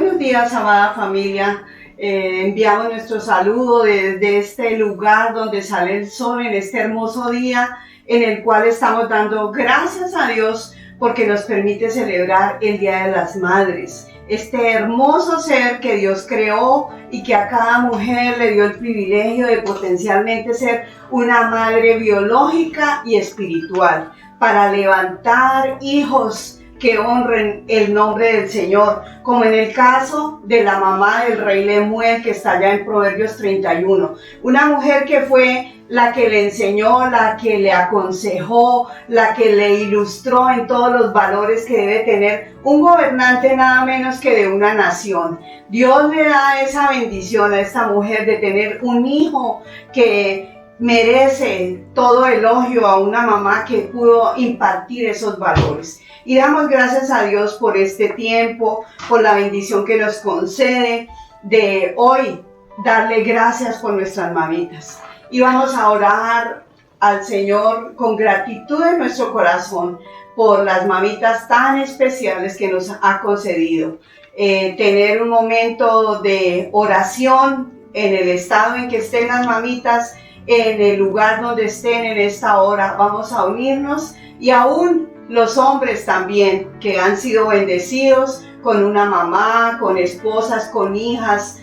Buenos días, amada familia. Enviamos nuestro saludo desde este lugar donde sale el sol en este hermoso día en el cual estamos dando gracias a Dios porque nos permite celebrar el Día de las Madres. Este hermoso ser que Dios creó y que a cada mujer le dio el privilegio de potencialmente ser una madre biológica y espiritual para levantar hijos que honren el nombre del Señor, como en el caso de la mamá del rey Lemuel que está allá en Proverbios 31. Una mujer que fue la que le enseñó, la que le aconsejó, la que le ilustró en todos los valores que debe tener un gobernante nada menos que de una nación. Dios le da esa bendición a esta mujer de tener un hijo que merece todo elogio a una mamá que pudo impartir esos valores. Y damos gracias a Dios por este tiempo, por la bendición que nos concede de hoy darle gracias por nuestras mamitas. Y vamos a orar al Señor con gratitud en nuestro corazón por las mamitas tan especiales que nos ha concedido. Tener un momento de oración en el estado en que estén las mamitas, en el lugar donde estén en esta hora. Vamos a unirnos y aún los hombres también que han sido bendecidos con una mamá, con esposas, con hijas.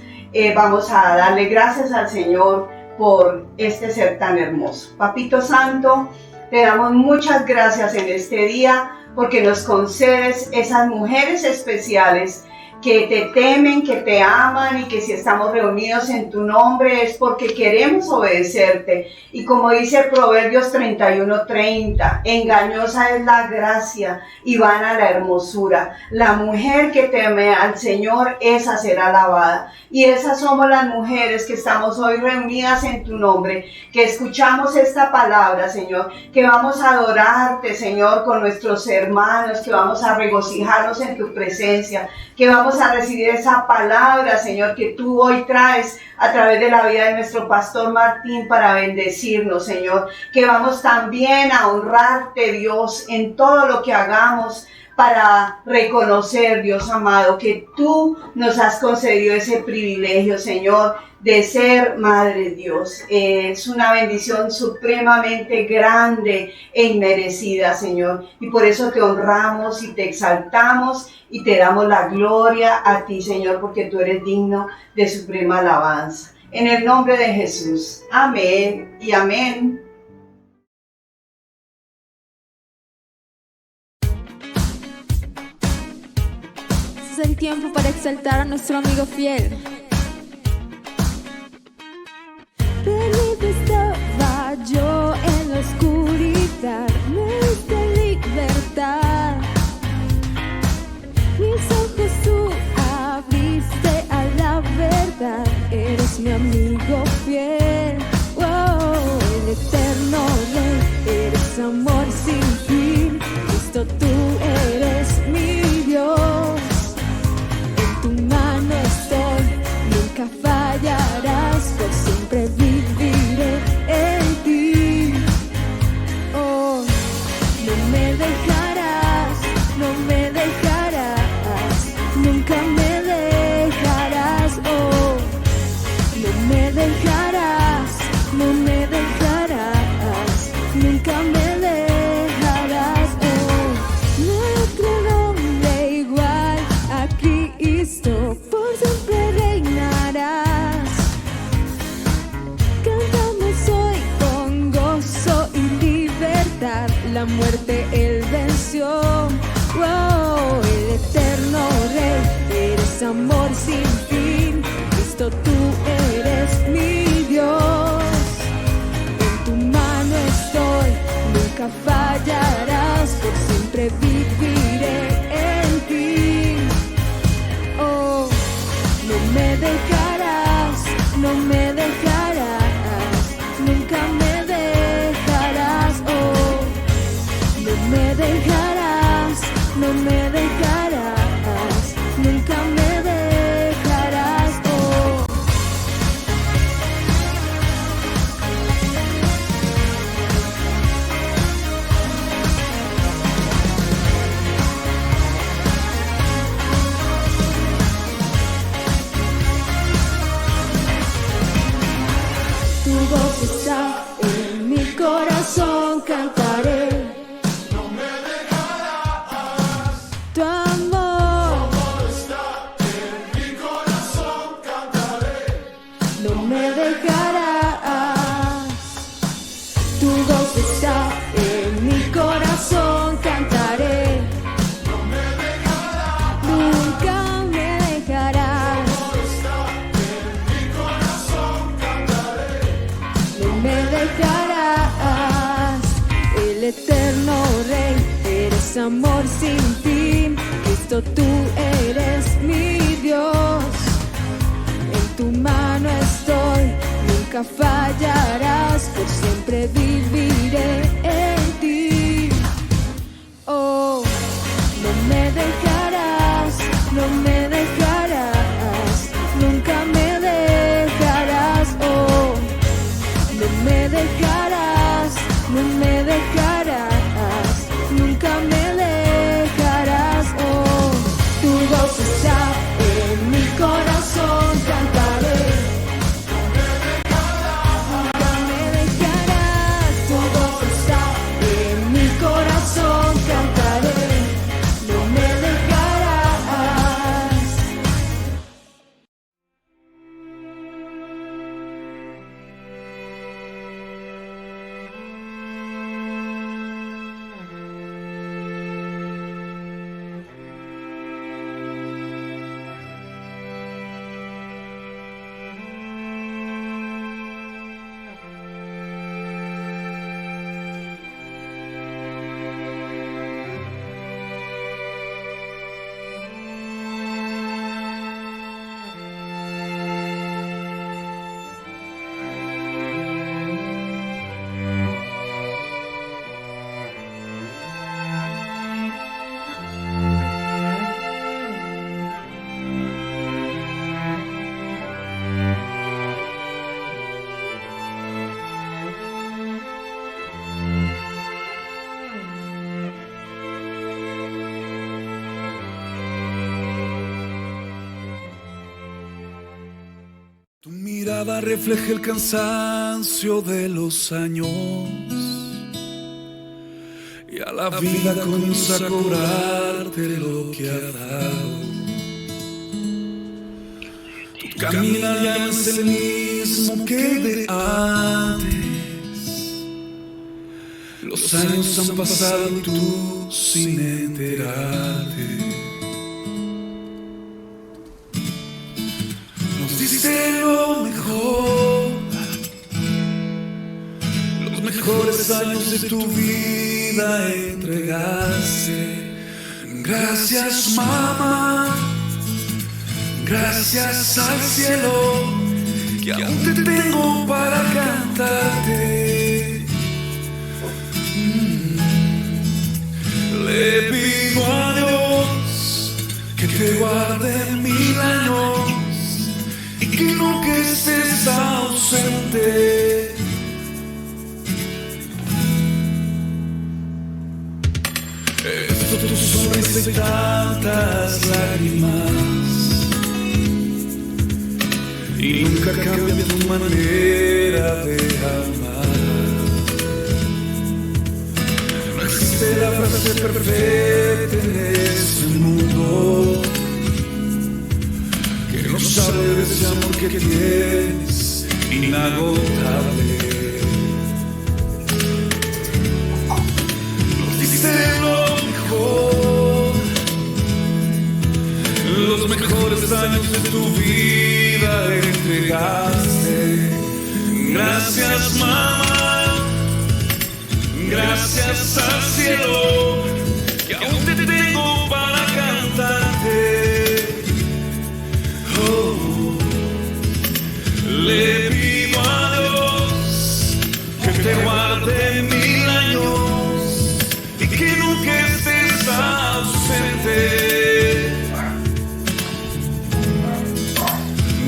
Vamos a darle gracias al Señor por este ser tan hermoso. Papito Santo, te damos muchas gracias en este día porque nos concedes esas mujeres especiales que te temen, que te aman y que si estamos reunidos en tu nombre es porque queremos obedecerte. Y como dice Proverbios 31:30, engañosa es la gracia y vana la hermosura. La mujer que teme al Señor, esa será alabada. Y esas somos las mujeres que estamos hoy reunidas en tu nombre, que escuchamos esta palabra, Señor, que vamos a adorarte, Señor, con nuestros hermanos, que vamos a regocijarnos en tu presencia, que vamos a recibir esa palabra, Señor, que tú hoy traes a través de la vida de nuestro pastor Martín para bendecirnos, Señor, que vamos también a honrarte, Dios, en todo lo que hagamos, para reconocer, Dios amado, que tú nos has concedido ese privilegio, Señor, de ser madre, Dios. Es una bendición supremamente grande e inmerecida, Señor, y por eso te honramos y te exaltamos y te damos la gloria a ti, Señor, porque tú eres digno de suprema alabanza. En el nombre de Jesús. Amén y amén. Es el tiempo para exaltar a nuestro amigo fiel. Perdido estaba yo en la oscuridad, me diste libertad. Mis ojos tú abriste a la verdad, eres mi amigo fiel. Wow, el eterno Rey, eres amor sin fin. Cristo, tú eres mi Dios. Nunca fallarás, por siempre viviré en ti. Oh, no me dejarás, no me dejarás, nunca me dejarás. Oh, no me dejarás, no me dejarás, nunca me dejarás. Oh, no hay otro nombre igual a Cristo, por siempre reinarás. Cantamos hoy con gozo y libertad, la muerte Él venció. Wow, el eterno Rey, eres amor sin fin. Cristo, tú eres mi Dios. En tu mano estoy, nunca fallarás, por siempre viviré en ti. Oh, no me dejarás, no me dejarás, nunca me dejarás. Oh, no me dejarás, no me dejarás, nunca me dejarás. Oh. está en mi corazón, cantaré. No me dejarás. Tu amor Está en mi corazón, cantaré. no me dejarás. Tu voz está en mi corazón, cantaré. No me dejarás. Nunca me dejarás. Está en mi corazón, cantaré. No me dejarás. El eterno Rey, eres amor sin fin. Cristo, tú eres mi Dios. En tu mano estoy, nunca fallarás. Por siempre viviré en ti. Oh, no me dejarás, no me dejarás. Nunca me dejarás. Oh, no me dejarás, no me dejarás, nunca me dejarás. Oh, tu voz está en mi corazón, cantaré. Nunca me dejarás, tu voz está en mi corazón, cantaré. No me dejarás. Tu mirada refleja el cansancio de los años y a la vida comienza a cobrarte lo que ha dado. Tu caminar ya no es el mismo que de antes. Los años han pasado y tú sin enterarte. Diste lo mejor, los mejores años de tu vida entregaste. Gracias, mamá, gracias al cielo, que aún te tengo para cantarte. Le pido a Dios que te guarde 1000 años y que nunca estés ausente. Esto tu sonrisa y tantas lágrimas, y nunca cambia tu manera de amar. No existe la frase perfecta en este mundo que no sabe de ese amor que tienes, inagotable. Nos diste lo mejor, los mejores años de tu vida entregaste. Gracias, mamá, gracias al cielo, que aún te tengo para cantarte. Oh, le pido a Dios que te guarde 1000 años y que nunca estés ausente.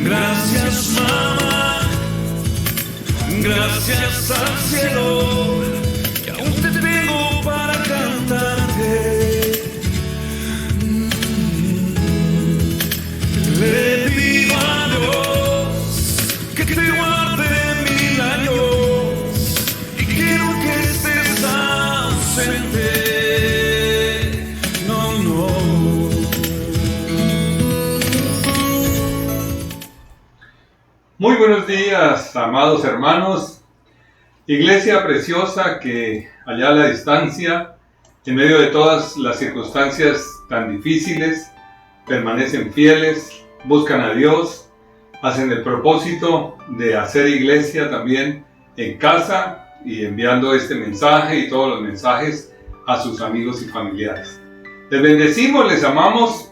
Gracias, mamá, gracias al cielo, que aún te tengo para cantarte. Le pido a Dios que te guarde 1000 años Muy buenos días, amados hermanos, iglesia preciosa que allá a la distancia, en medio de todas las circunstancias tan difíciles, permanecen fieles, buscan a Dios, hacen el propósito de hacer iglesia también en casa y enviando este mensaje y todos los mensajes a sus amigos y familiares. Les bendecimos, les amamos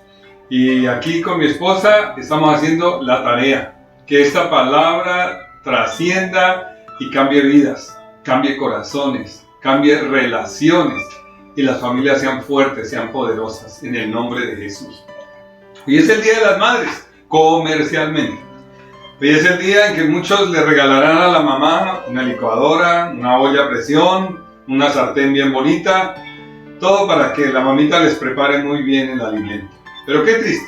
y aquí con mi esposa estamos haciendo la tarea. Que esta palabra trascienda y cambie vidas, cambie corazones, cambie relaciones y las familias sean fuertes, sean poderosas en el nombre de Jesús. Hoy es el Día de las Madres, comercialmente. Hoy es el día en que muchos le regalarán a la mamá una licuadora, una olla a presión, una sartén bien bonita, todo para que la mamita les prepare muy bien el alimento. Pero qué triste,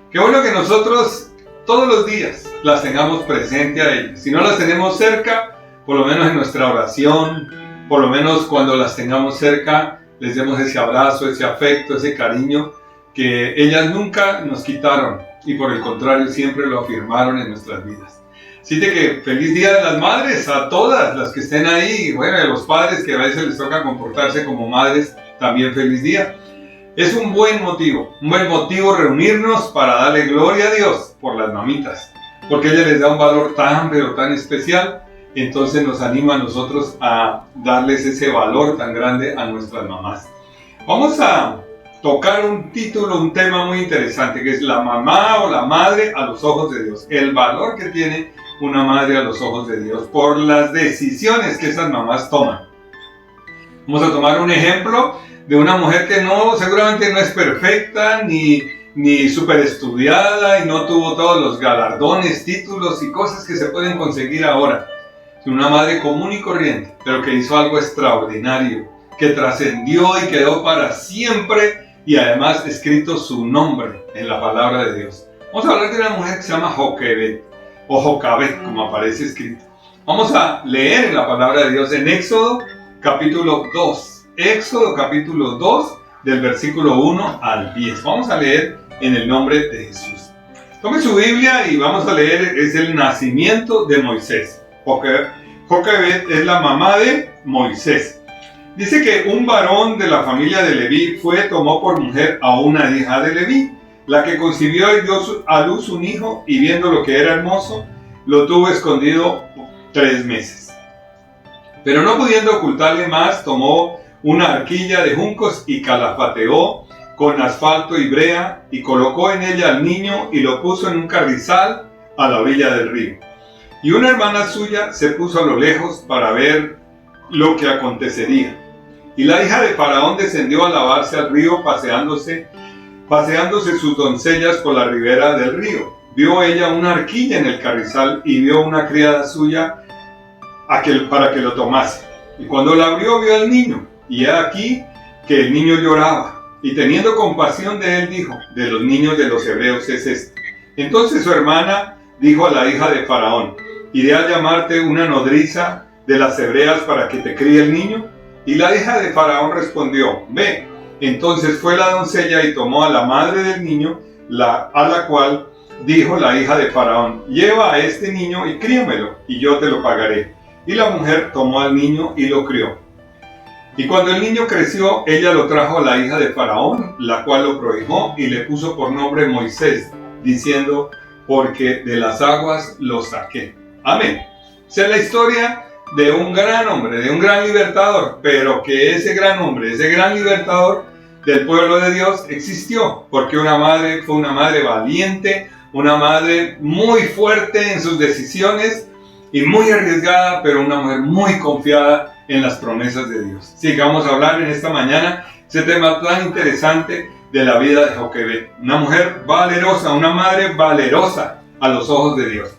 qué bueno que nosotros todos los días las tengamos presente a ellas. Si no las tenemos cerca, por lo menos en nuestra oración, por lo menos cuando las tengamos cerca, les demos ese abrazo, ese afecto, ese cariño que ellas nunca nos quitaron y por el contrario siempre lo afirmaron en nuestras vidas. Así que feliz Día de las Madres a todas las que estén ahí, bueno, a los padres que a veces les toca comportarse como madres, también feliz día. Es un buen motivo reunirnos para darle gloria a Dios por las mamitas, porque ella les da un valor tan pero tan especial, entonces nos anima a nosotros a darles ese valor tan grande a nuestras mamás. Vamos a tocar un tema muy interesante, que es la mamá o la madre a los ojos de Dios, el valor que tiene una madre a los ojos de Dios por las decisiones que esas mamás toman. Vamos a tomar un ejemplo de una mujer que seguramente no es perfecta, ni súper estudiada, y no tuvo todos los galardones, títulos y cosas que se pueden conseguir ahora. Una madre común y corriente, pero que hizo algo extraordinario, que trascendió y quedó para siempre, y además escrito su nombre en la palabra de Dios. Vamos a hablar de una mujer que se llama Joquebed, o Jocabed, como aparece escrito. Vamos a leer en la palabra de Dios en Éxodo capítulo 2. Éxodo capítulo 2 del versículo 1 al 10. Vamos a leer en el nombre de Jesús. Tome su Biblia y vamos a leer, es el nacimiento de Moisés. Joquebed es la mamá de Moisés. Dice que un varón de la familia de Leví tomó por mujer a una hija de Leví, la que concibió y dio a luz un hijo, y viendo lo que era hermoso, lo tuvo escondido 3 meses. Pero no pudiendo ocultarle más, tomó una arquilla de juncos y calafateó con asfalto y brea y colocó en ella al niño y lo puso en un carrizal a la orilla del río. Y una hermana suya se puso a lo lejos para ver lo que acontecería. Y la hija de Faraón descendió a lavarse al río paseándose sus doncellas por la ribera del río. Vio ella una arquilla en el carrizal y vio una criada suya para que lo tomase. Y cuando la abrió vio al niño. Y he aquí que el niño lloraba, y teniendo compasión de él dijo: de los niños de los hebreos es este. Entonces su hermana dijo a la hija de Faraón: ¿iré a llamarte una nodriza de las hebreas para que te críe el niño? Y la hija de Faraón respondió: ve. Entonces fue la doncella y tomó a la madre del niño, a la cual dijo la hija de Faraón: lleva a este niño y críamelo, y yo te lo pagaré. Y la mujer tomó al niño y lo crió. Y cuando el niño creció, ella lo trajo a la hija de Faraón, la cual lo prohijó y le puso por nombre Moisés, diciendo: porque de las aguas lo saqué. Amén. Esa es la historia de un gran hombre, de un gran libertador, pero que ese gran hombre, ese gran libertador del pueblo de Dios existió, porque fue una madre valiente, una madre muy fuerte en sus decisiones y muy arriesgada, pero una mujer muy confiada en las promesas de Dios. Así que vamos a hablar en esta mañana ese tema tan interesante de la vida de Joquebed. Una mujer valerosa, una madre valerosa a los ojos de Dios.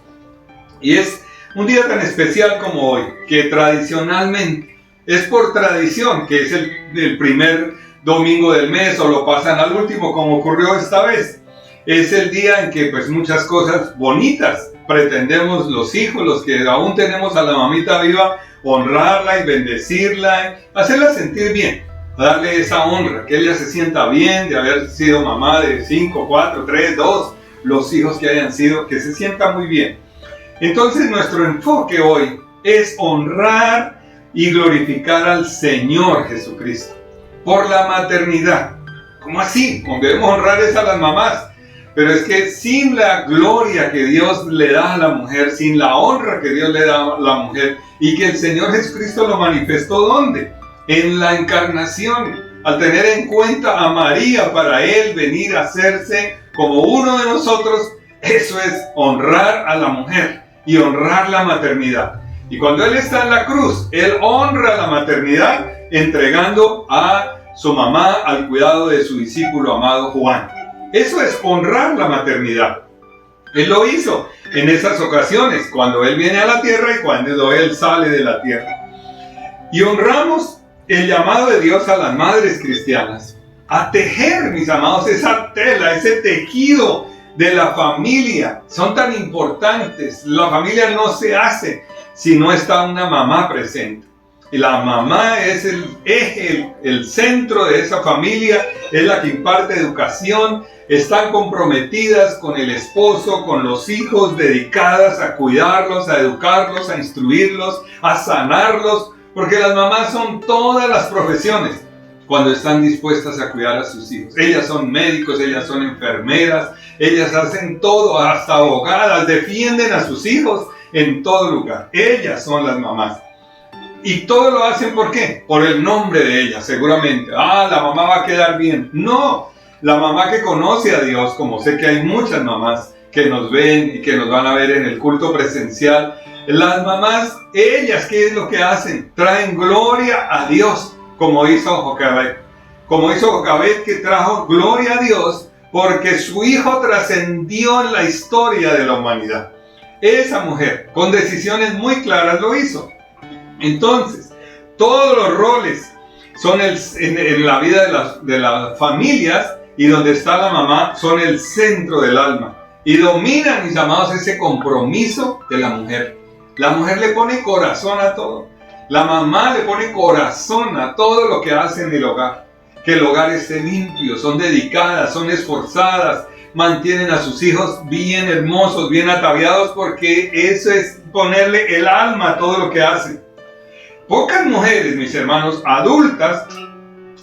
Y es un día tan especial como hoy, que tradicionalmente, es por tradición, que es el primer domingo del mes, o lo pasan al último, como ocurrió esta vez. Es el día en que pues muchas cosas bonitas pretendemos los hijos, los que aún tenemos a la mamita viva, honrarla y bendecirla, hacerla sentir bien, darle esa honra, que ella se sienta bien de haber sido mamá de 5, 4, 3, 2, los hijos que hayan sido, que se sienta muy bien. Entonces nuestro enfoque hoy es honrar y glorificar al Señor Jesucristo por la maternidad. ¿Cómo así? Debemos honrar a las mamás. Pero es que sin la gloria que Dios le da a la mujer, sin la honra que Dios le da a la mujer, y que el Señor Jesucristo lo manifestó, ¿dónde? En la encarnación, al tener en cuenta a María para Él venir a hacerse como uno de nosotros, eso es honrar a la mujer y honrar la maternidad. Y cuando Él está en la cruz, Él honra la maternidad entregando a su mamá al cuidado de su discípulo amado Juan. Eso es honrar la maternidad. Él lo hizo en esas ocasiones, cuando Él viene a la tierra y cuando Él sale de la tierra. Y honramos el llamado de Dios a las madres cristianas a tejer, mis amados, esa tela, ese tejido de la familia. Son tan importantes. La familia no se hace si no está una mamá presente. Y la mamá es el eje, el centro de esa familia, es la que imparte educación, están comprometidas con el esposo, con los hijos, dedicadas a cuidarlos, a educarlos, a instruirlos, a sanarlos, porque las mamás son todas las profesiones cuando están dispuestas a cuidar a sus hijos. Ellas son médicos, ellas son enfermeras, ellas hacen todo, hasta abogadas, defienden a sus hijos en todo lugar. Ellas son las mamás. Y todo lo hacen, ¿por qué? Por el nombre de ella, seguramente. La mamá va a quedar bien. No, la mamá que conoce a Dios, como sé que hay muchas mamás que nos ven y que nos van a ver en el culto presencial. Las mamás, ellas, ¿qué es lo que hacen? Traen gloria a Dios, como hizo Jocabed. Como hizo Jocabed, que trajo gloria a Dios porque su hijo trascendió en la historia de la humanidad. Esa mujer, con decisiones muy claras, lo hizo. Entonces, todos los roles son en la vida de las familias, y donde está la mamá son el centro del alma. Y dominan, mis amados, ese compromiso de la mujer. La mujer le pone corazón a todo. La mamá le pone corazón a todo lo que hace en el hogar. Que el hogar esté limpio, son dedicadas, son esforzadas, mantienen a sus hijos bien hermosos, bien ataviados, porque eso es ponerle el alma a todo lo que hacen. Pocas mujeres, mis hermanos, adultas,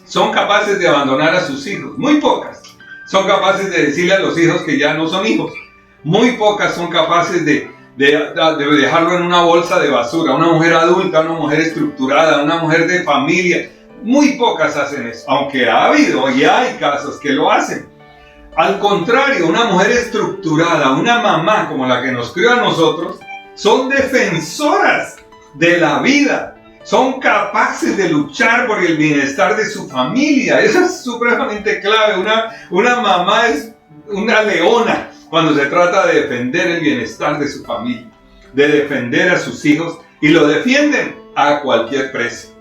son capaces de abandonar a sus hijos. Muy pocas son capaces de decirle a los hijos que ya no son hijos. Muy pocas son capaces de dejarlo en una bolsa de basura. Una mujer adulta, una mujer estructurada, una mujer de familia. Muy pocas hacen eso, aunque ha habido y hay casos que lo hacen. Al contrario, una mujer estructurada, una mamá como la que nos crió a nosotros, son defensoras de la vida. Son capaces de luchar por el bienestar de su familia. Eso es supremamente clave. Una mamá es una leona cuando se trata de defender el bienestar de su familia, de defender a sus hijos, y lo defienden a cualquier precio.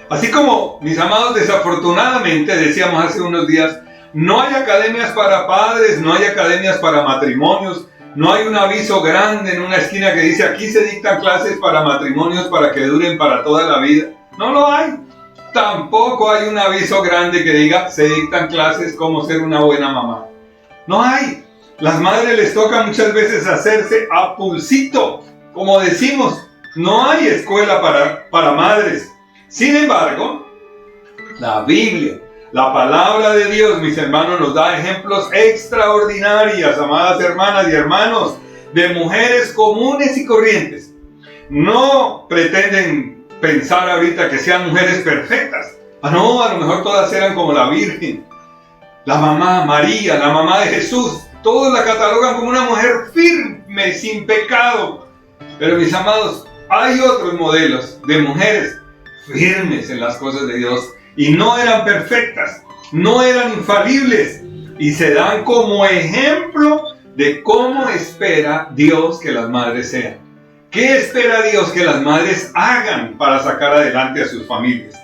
Así como, mis amados, desafortunadamente, decíamos hace unos días, no hay academias para padres, no hay academias para matrimonios. No hay un aviso grande en una esquina que dice: aquí se dictan clases para matrimonios para que duren para toda la vida. No lo hay. Tampoco hay un aviso grande que diga: se dictan clases cómo ser una buena mamá. No hay. Las madres les toca muchas veces hacerse a pulsito, como decimos. No hay escuela para madres. Sin embargo, la Biblia, la palabra de Dios, mis hermanos, nos da ejemplos extraordinarios, amadas hermanas y hermanos, de mujeres comunes y corrientes. No pretenden pensar ahorita que sean mujeres perfectas. No, a lo mejor todas eran como la Virgen, la mamá María, la mamá de Jesús. Todos la catalogan como una mujer firme, sin pecado. Pero, mis amados, hay otros modelos de mujeres firmes en las cosas de Dios. Y no eran perfectas, no eran infalibles, y se dan como ejemplo de cómo espera Dios que las madres sean. ¿Qué espera Dios que las madres hagan para sacar adelante a sus familias?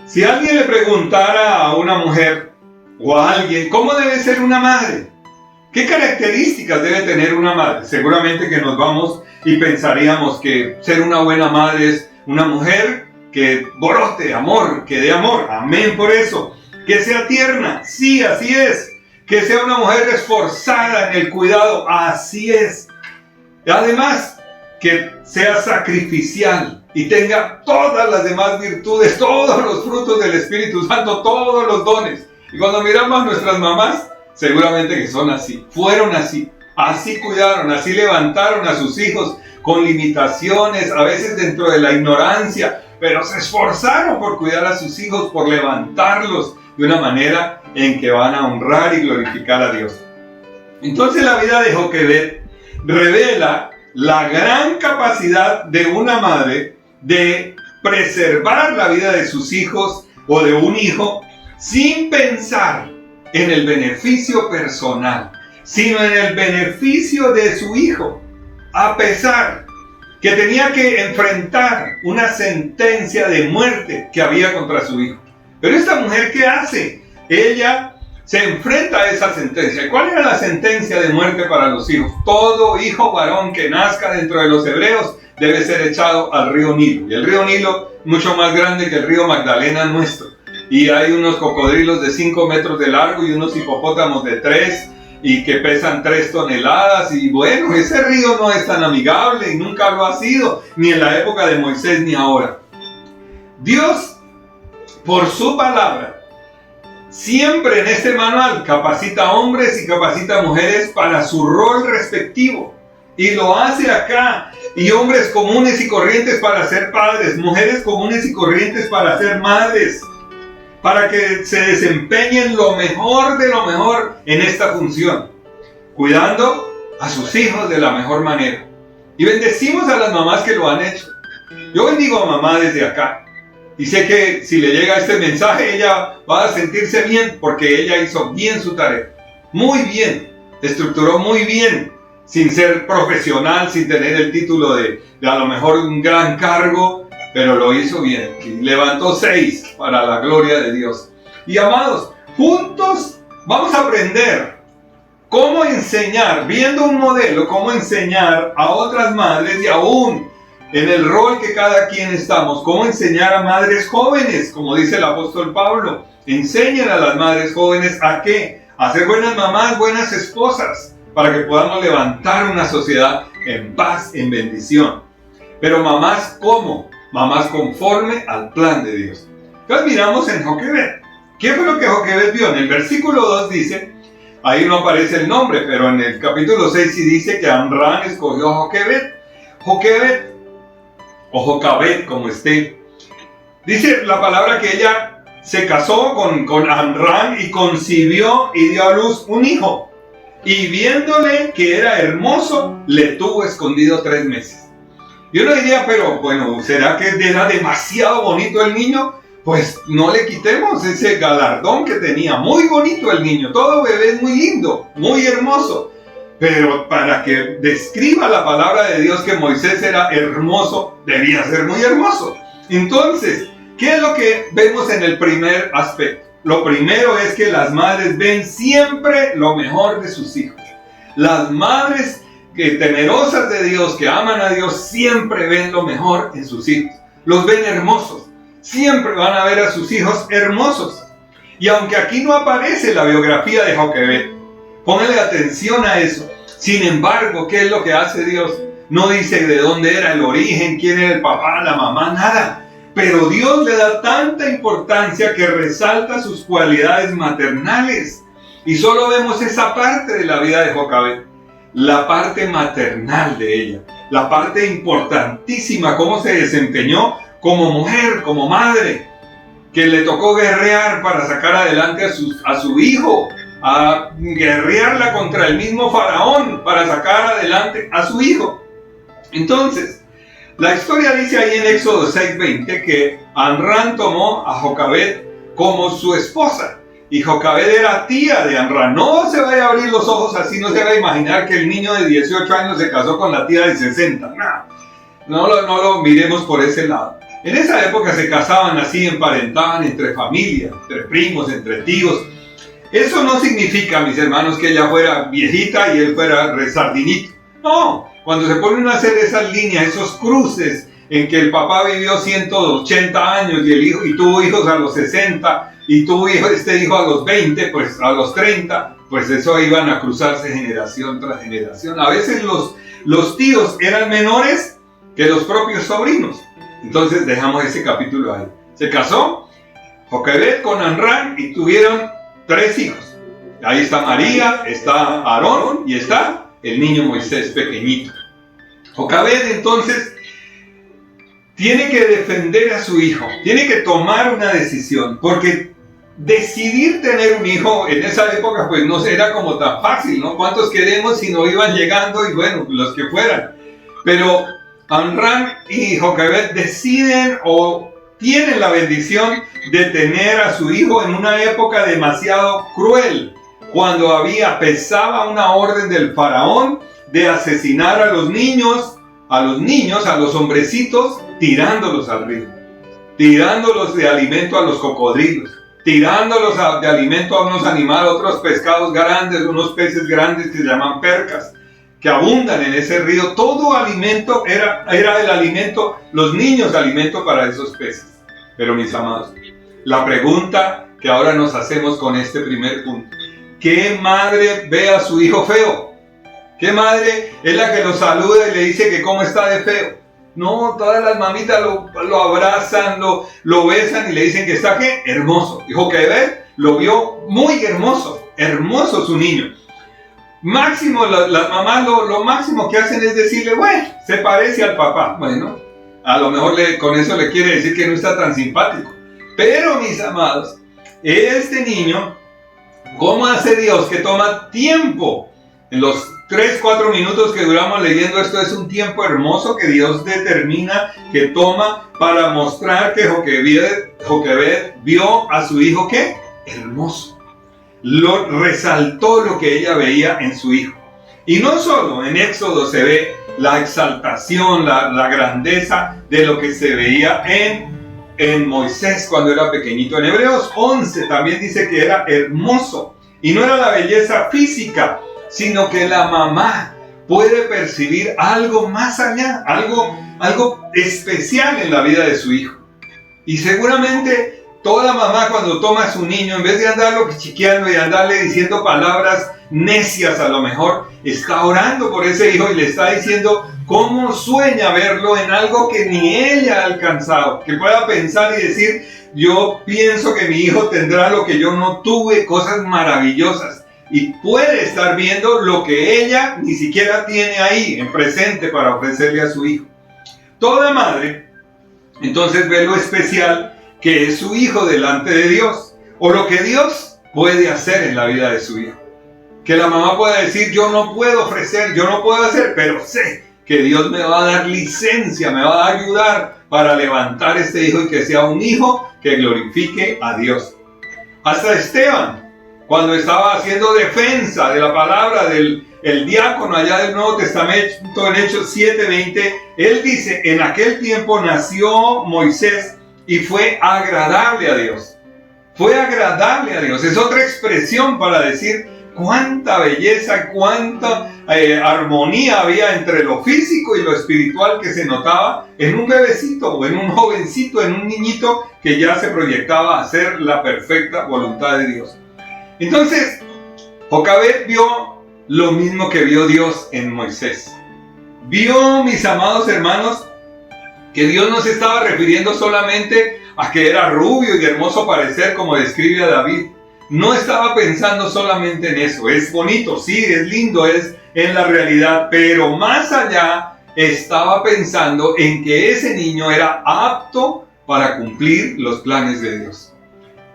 Si alguien le preguntara a una mujer o a alguien cómo debe ser una madre, ¿qué características debe tener una madre? Seguramente que nos vamos y pensaríamos que ser una buena madre es una mujer que brote amor, que dé amor, amén por eso. Que sea tierna, sí, así es. Que sea una mujer esforzada en el cuidado, así es. Además, que sea sacrificial y tenga todas las demás virtudes, todos los frutos del Espíritu Santo, todos los dones. Y cuando miramos a nuestras mamás, seguramente que son así, fueron así cuidaron, así levantaron a sus hijos con limitaciones, a veces dentro de la ignorancia, pero se esforzaron por cuidar a sus hijos, por levantarlos de una manera en que van a honrar y glorificar a Dios. Entonces la vida de Joquebed revela la gran capacidad de una madre de preservar la vida de sus hijos o de un hijo sin pensar en el beneficio personal, sino en el beneficio de su hijo, a pesar que tenía que enfrentar una sentencia de muerte que había contra su hijo. Pero esta mujer, ¿qué hace? Ella se enfrenta a esa sentencia. ¿Y cuál era la sentencia de muerte para los hijos? Todo hijo varón que nazca dentro de los hebreos debe ser echado al río Nilo. Y el río Nilo, mucho más grande que el río Magdalena nuestro. Y hay unos cocodrilos de 5 metros de largo y unos hipopótamos de 3 y que pesan 3 toneladas. Y bueno, ese río no es tan amigable y nunca lo ha sido, ni en la época de Moisés ni ahora. Dios, por su palabra, siempre en este manual capacita hombres y capacita mujeres para su rol respectivo. Y lo hace acá. Y hombres comunes y corrientes para ser padres, mujeres comunes y corrientes para ser madres, para que se desempeñen lo mejor de lo mejor en esta función, cuidando a sus hijos de la mejor manera. Y bendecimos a las mamás que lo han hecho. Yo bendigo a mamá desde acá. Y sé que si le llega este mensaje, ella va a sentirse bien porque ella hizo bien su tarea. Muy bien. Estructuró muy bien. Sin ser profesional, sin tener el título de a lo mejor un gran cargo, pero lo hizo bien. Y levantó 6 para la gloria de Dios. Y amados, juntos vamos a aprender cómo enseñar, viendo un modelo, cómo enseñar a otras madres y aún en el rol que cada quien estamos, cómo enseñar a madres jóvenes, como dice el apóstol Pablo. Enseñen a las madres jóvenes a qué, a ser buenas mamás, buenas esposas, para que podamos levantar una sociedad en paz, en bendición. Pero mamás, ¿cómo? Mamás conforme al plan de Dios. Entonces miramos en Joquebed. ¿Qué fue lo que Joquebed vio? En el versículo 2 dice, ahí no aparece el nombre, pero en el capítulo 6 sí dice que Amram escogió a Joquebed. Joquebed, o Jocabed, como esté. Dice la palabra que ella se casó con Amram y concibió y dio a luz un hijo. Y viéndole que era hermoso, le tuvo escondido 3 meses. Yo no diría, pero bueno, ¿será que era demasiado bonito el niño? Pues no le quitemos ese galardón que tenía. Muy bonito el niño, todo bebé es muy lindo, muy hermoso. Pero para que describa la palabra de Dios que Moisés era hermoso, debía ser muy hermoso. Entonces, ¿qué es lo que vemos en el primer aspecto? Lo primero es que las madres ven siempre lo mejor de sus hijos. Las madres que temerosas de Dios, que aman a Dios, siempre ven lo mejor en sus hijos. Los ven hermosos. Siempre van a ver a sus hijos hermosos. Y aunque aquí no aparece la biografía de Joquebed, póngale atención a eso. Sin embargo, ¿qué es lo que hace Dios? No dice de dónde era el origen, quién era el papá, la mamá, nada. Pero Dios le da tanta importancia que resalta sus cualidades maternales. Y solo vemos esa parte de la vida de Joquebed. La parte maternal de ella. La parte importantísima, cómo se desempeñó como mujer, como madre. Que le tocó guerrear para sacar adelante a su hijo. A guerrearla contra el mismo faraón para sacar adelante a su hijo. Entonces, la historia dice ahí en Éxodo 6:20 que Amram tomó a Joquebed como su esposa. Y Joquebed era tía de Amram. No se vaya a abrir los ojos así, no se va a imaginar que el niño de 18 años se casó con la tía de 60. No lo miremos por ese lado. En esa época se casaban así, emparentaban entre familias, entre primos, entre tíos. Eso no significa, mis hermanos, que ella fuera viejita y él fuera resardinito. No, cuando se ponen a hacer esas líneas, esos cruces en que el papá vivió 180 años y el hijo y tuvo hijos a los 60 y tuvo este hijo a los 20, pues a los 30, pues eso iban a cruzarse generación tras generación. A veces los tíos eran menores que los propios sobrinos. Entonces dejamos ese capítulo ahí. Se casó Joquebed con Amram y tuvieron 3 hijos. Ahí está María, está Aarón y está el niño Moisés pequeñito. Joquebed entonces tiene que defender a su hijo, tiene que tomar una decisión, porque decidir tener un hijo en esa época pues no era como tan fácil, ¿no? ¿Cuántos queremos si no iban llegando? Y bueno, los que fueran. Pero Amram y Joquebed deciden o tienen la bendición de tener a su hijo en una época demasiado cruel, cuando pesaba una orden del faraón de asesinar a los niños, a los hombrecitos, tirándolos al río, tirándolos de alimento a los cocodrilos, tirándolos de alimento a unos animales, otros pescados grandes, unos peces grandes que se llaman percas, que abundan en ese río. Todo alimento era el alimento, los niños alimento para esos peces. Pero mis amados, la pregunta que ahora nos hacemos con este primer punto: ¿qué madre ve a su hijo feo? ¿Qué madre es la que lo saluda y le dice que cómo está de feo? No, todas las mamitas lo abrazan, lo besan y le dicen que está ¿qué? Hermoso. Y Joquebed lo vio muy hermoso, hermoso su niño. Máximo, las mamás lo máximo que hacen es decirle, bueno, se parece al papá. Bueno, a lo mejor con eso le quiere decir que no está tan simpático. Pero mis amados, este niño, ¿cómo hace Dios que toma tiempo? En los 3-4 minutos que duramos leyendo esto, es un tiempo hermoso que Dios determina, que toma para mostrar que Joquebed vio a su hijo ¿qué? Hermoso. Resaltó lo que ella veía en su hijo. Y no solo en Éxodo se ve la exaltación, la grandeza de lo que se veía en Moisés cuando era pequeñito. En Hebreos 11 también dice que era hermoso. Y no era la belleza física, sino que la mamá puede percibir algo más allá, algo especial en la vida de su hijo. Y seguramente toda mamá cuando toma a su niño, en vez de andarlo chiqueando y andarle diciendo palabras necias, a lo mejor está orando por ese hijo y le está diciendo cómo sueña verlo en algo que ni ella ha alcanzado, que pueda pensar y decir, yo pienso que mi hijo tendrá lo que yo no tuve, cosas maravillosas. Y puede estar viendo lo que ella ni siquiera tiene ahí en presente para ofrecerle a su hijo. Toda madre entonces ve lo especial que es su hijo delante de Dios, o lo que Dios puede hacer en la vida de su hijo. Que la mamá pueda decir, yo no puedo ofrecer, yo no puedo hacer, pero sé que Dios me va a dar licencia, me va a ayudar para levantar este hijo y que sea un hijo que glorifique a Dios. Hasta Esteban, cuando estaba haciendo defensa de la palabra del diácono allá del Nuevo Testamento en Hechos 7:20, él dice, en aquel tiempo nació Moisés y fue agradable a Dios. Fue agradable a Dios. Es otra expresión para decir cuánta belleza, cuánta armonía había entre lo físico y lo espiritual que se notaba en un bebecito o en un jovencito, en un niñito que ya se proyectaba a hacer la perfecta voluntad de Dios. Entonces, Joquebed vio lo mismo que vio Dios en Moisés. Vio, mis amados hermanos, que Dios no se estaba refiriendo solamente a que era rubio y de hermoso parecer, como describe a David. No estaba pensando solamente en eso. Es bonito, sí, es lindo, es en la realidad, pero más allá estaba pensando en que ese niño era apto para cumplir los planes de Dios.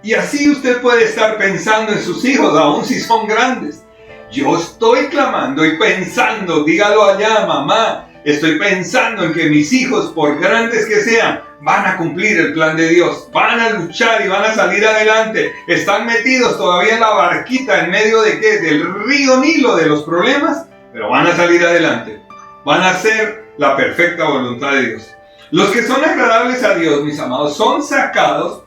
Y así usted puede estar pensando en sus hijos, aun si son grandes. Yo estoy clamando y pensando, dígalo allá, mamá, estoy pensando en que mis hijos, por grandes que sean, van a cumplir el plan de Dios, van a luchar y van a salir adelante. Están metidos todavía en la barquita en medio de ¿qué? Del río Nilo, de los problemas, pero van a salir adelante. Van a hacer la perfecta voluntad de Dios. Los que son agradables a Dios, mis amados, son sacados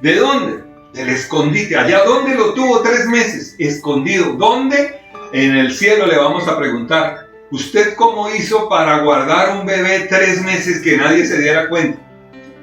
¿de dónde? Del escondite. Allá donde lo tuvo 3 meses, escondido. ¿Dónde? En el cielo le vamos a preguntar, ¿usted cómo hizo para guardar un bebé 3 meses que nadie se diera cuenta?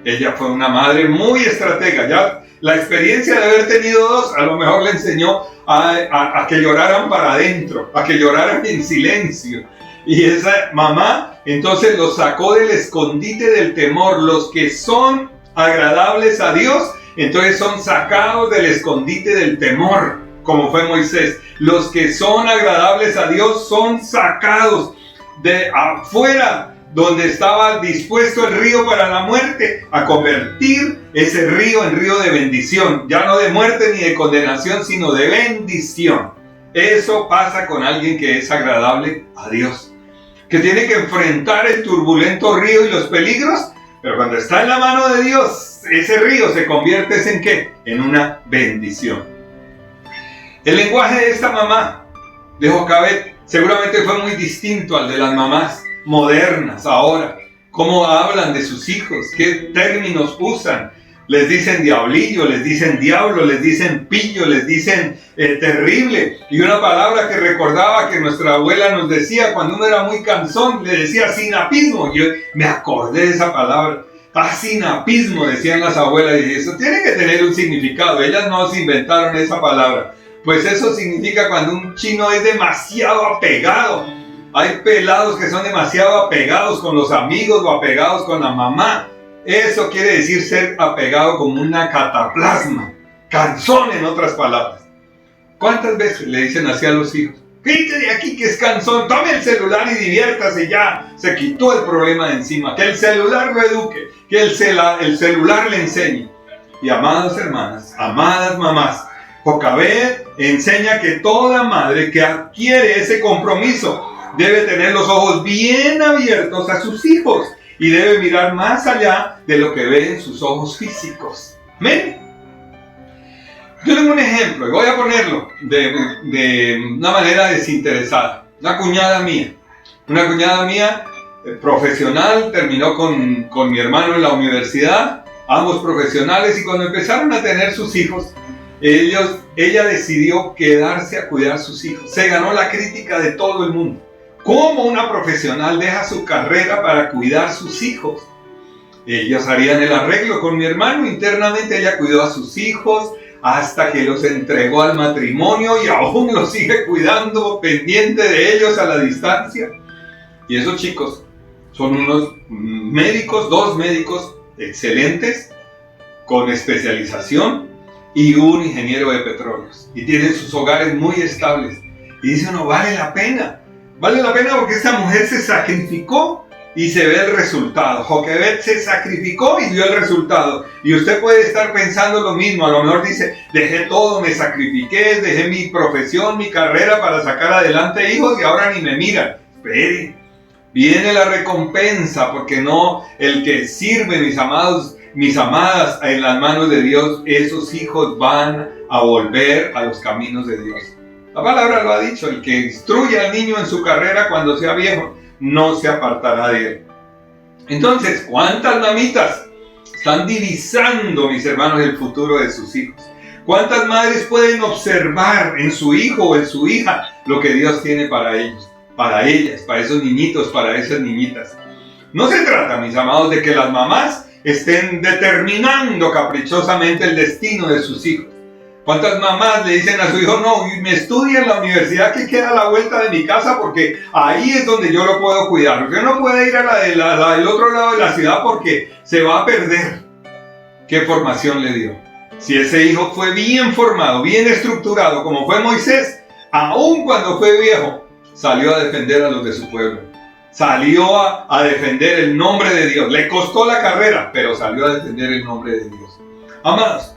Ella fue una madre muy estratega. Ya la experiencia de haber tenido 2 a lo mejor le enseñó a que lloraran para adentro, a que lloraran en silencio. Y esa mamá entonces los sacó del escondite del temor. Los que son agradables a Dios, entonces son sacados del escondite del temor, como fue Moisés. Los que son agradables a Dios son sacados de afuera, donde estaba dispuesto el río para la muerte, a convertir ese río en río de bendición. Ya no de muerte ni de condenación, sino de bendición. Eso pasa con alguien que es agradable a Dios, que tiene que enfrentar el turbulento río y los peligros, pero cuando está en la mano de Dios, ese río se convierte ¿en qué? En una bendición. El lenguaje de esta mamá, de Jocabed, seguramente fue muy distinto al de las mamás modernas ahora. Cómo hablan de sus hijos, qué términos usan. Les dicen diablillo, les dicen diablo, les dicen pillo, les dicen terrible. Y una palabra que recordaba que nuestra abuela nos decía cuando uno era muy cansón, le decía sinapismo. Yo me acordé de esa palabra. Sinapismo, decían las abuelas, y eso tiene que tener un significado. Ellas no se inventaron esa palabra. Pues eso significa cuando un chino es demasiado apegado. Hay pelados que son demasiado apegados con los amigos o apegados con la mamá. Eso quiere decir ser apegado como una cataplasma, cansón en otras palabras. ¿Cuántas veces le dicen así a los hijos? Quítate de aquí que es cansón, tome el celular y diviértase ya. Se quitó el problema de encima, que el celular lo eduque, que el celular le enseñe. Y amadas hermanas, amadas mamás, Jocabed enseña que toda madre que adquiere ese compromiso debe tener los ojos bien abiertos a sus hijos y debe mirar más allá de lo que ve en sus ojos físicos. ¿Ven? Yo tengo un ejemplo y voy a ponerlo de una manera desinteresada. Una cuñada mía profesional, terminó con mi hermano en la universidad, ambos profesionales, y cuando empezaron a tener sus hijos, ella decidió quedarse a cuidar a sus hijos. Se ganó la crítica de todo el mundo. ¿Cómo una profesional deja su carrera para cuidar a sus hijos? Ellos harían el arreglo con mi hermano. Internamente ella cuidó a sus hijos hasta que los entregó al matrimonio y aún los sigue cuidando, pendiente de ellos a la distancia. Y esos chicos son unos médicos, 2 médicos excelentes, con especialización, y un ingeniero de petróleos. Y tienen sus hogares muy estables. Y dice uno, vale la pena. Vale la pena porque esta mujer se sacrificó y se ve el resultado. Jocabed se sacrificó y vio el resultado. Y usted puede estar pensando lo mismo. A lo mejor dice, dejé todo, me sacrifiqué, dejé mi profesión, mi carrera para sacar adelante hijos y ahora ni me miran. Espere, viene la recompensa, porque no el que sirve, mis amados, mis amadas, en las manos de Dios, esos hijos van a volver a los caminos de Dios. La palabra lo ha dicho, el que instruye al niño en su carrera cuando sea viejo, no se apartará de él. Entonces, ¿cuántas mamitas están divisando, mis hermanos, el futuro de sus hijos? ¿Cuántas madres pueden observar en su hijo o en su hija lo que Dios tiene para ellos, para ellas, para esos niñitos, para esas niñitas? No se trata, mis amados, de que las mamás estén determinando caprichosamente el destino de sus hijos. ¿Cuántas mamás le dicen a su hijo, no, me estudia en la universidad que queda a la vuelta de mi casa porque ahí es donde yo lo puedo cuidar? Usted no puede ir a la del otro lado de la ciudad porque se va a perder. ¿Qué formación le dio? Si ese hijo fue bien formado, bien estructurado, como fue Moisés, aun cuando fue viejo, salió a defender a los de su pueblo. Salió a defender el nombre de Dios. Le costó la carrera, pero salió a defender el nombre de Dios. Amados,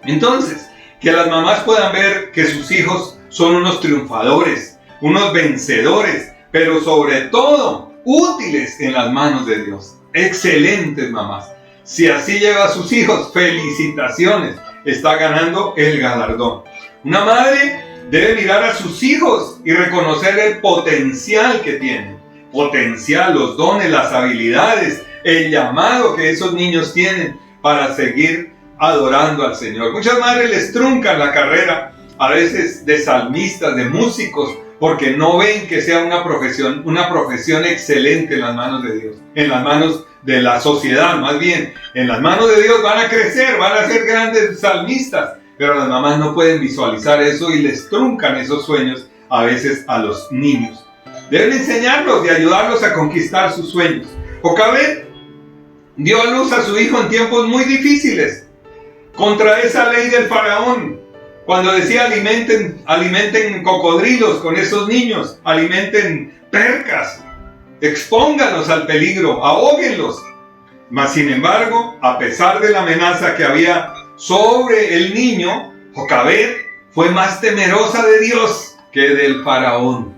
entonces, que las mamás puedan ver que sus hijos son unos triunfadores, unos vencedores, pero sobre todo útiles en las manos de Dios. Excelentes mamás. Si así lleva a sus hijos, felicitaciones, está ganando el galardón. Una madre debe mirar a sus hijos y reconocer el potencial que tienen. Potencial, los dones, las habilidades, el llamado que esos niños tienen para seguir adorando al Señor. Muchas madres les truncan la carrera, a veces de salmistas, de músicos, porque no ven que sea una profesión excelente en las manos de Dios, en las manos de la sociedad, más bien. En las manos de Dios van a crecer, van a ser grandes salmistas, pero las mamás no pueden visualizar eso y les truncan esos sueños a veces a los niños. Deben enseñarlos y ayudarlos a conquistar sus sueños. Jocabed dio a luz a su hijo en tiempos muy difíciles, contra esa ley del faraón, cuando decía alimenten cocodrilos con esos niños, alimenten percas, expónganlos al peligro, ahóguenlos. Mas sin embargo, a pesar de la amenaza que había sobre el niño, Jocabed fue más temerosa de Dios que del faraón.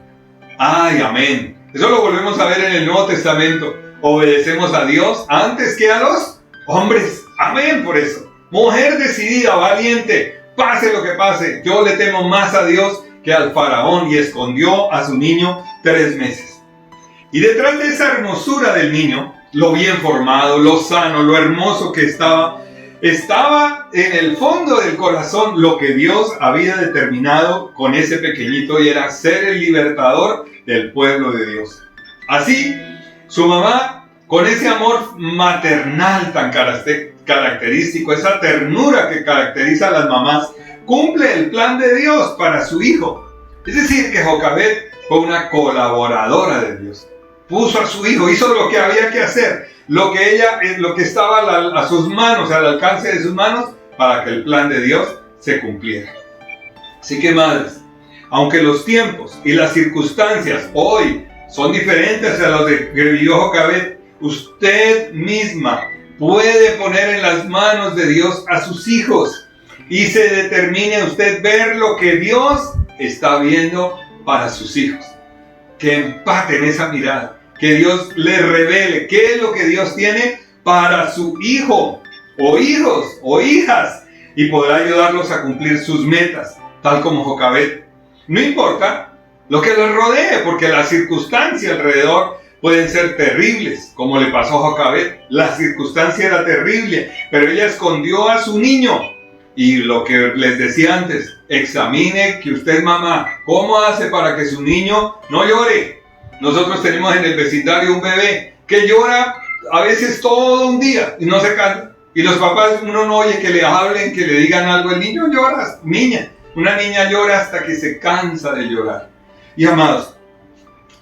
¡Ay, amén! Eso lo volvemos a ver en el Nuevo Testamento. Obedecemos a Dios antes que a los hombres. Amén por eso. Mujer decidida, valiente, pase lo que pase. Yo le temo más a Dios que al faraón, y escondió a su niño 3 meses. Y detrás de esa hermosura del niño, lo bien formado, lo sano, lo hermoso que estaba en el fondo del corazón lo que Dios había determinado con ese pequeñito, y era ser el libertador del pueblo de Dios. Así, su mamá, con ese amor maternal tan característico, esa ternura que caracteriza a las mamás, cumple el plan de Dios para su hijo. Es decir, que Jocabed fue una colaboradora de Dios. Puso a su hijo, hizo lo que había que hacer, lo que estaba a sus manos, al alcance de sus manos, para que el plan de Dios se cumpliera. Así que, madres, aunque los tiempos y las circunstancias hoy son diferentes a los que vivió Jocabed, usted misma puede poner en las manos de Dios a sus hijos, y se determine usted ver lo que Dios está viendo para sus hijos. Que empaten esa mirada, que Dios le revele qué es lo que Dios tiene para su hijo, o hijos, o hijas, y podrá ayudarlos a cumplir sus metas, tal como Jocabed. No importa lo que les rodee, porque las circunstancias alrededor pueden ser terribles, como le pasó a Jocabed. La circunstancia era terrible, pero ella escondió a su niño. Y lo que les decía antes, examine que usted, mamá, ¿cómo hace para que su niño no llore? Nosotros tenemos en el vecindario un bebé que llora a veces todo un día y no se calma. Y los papás, uno no oye que le hablen, que le digan algo. El niño llora, una niña llora hasta que se cansa de llorar. Y amados,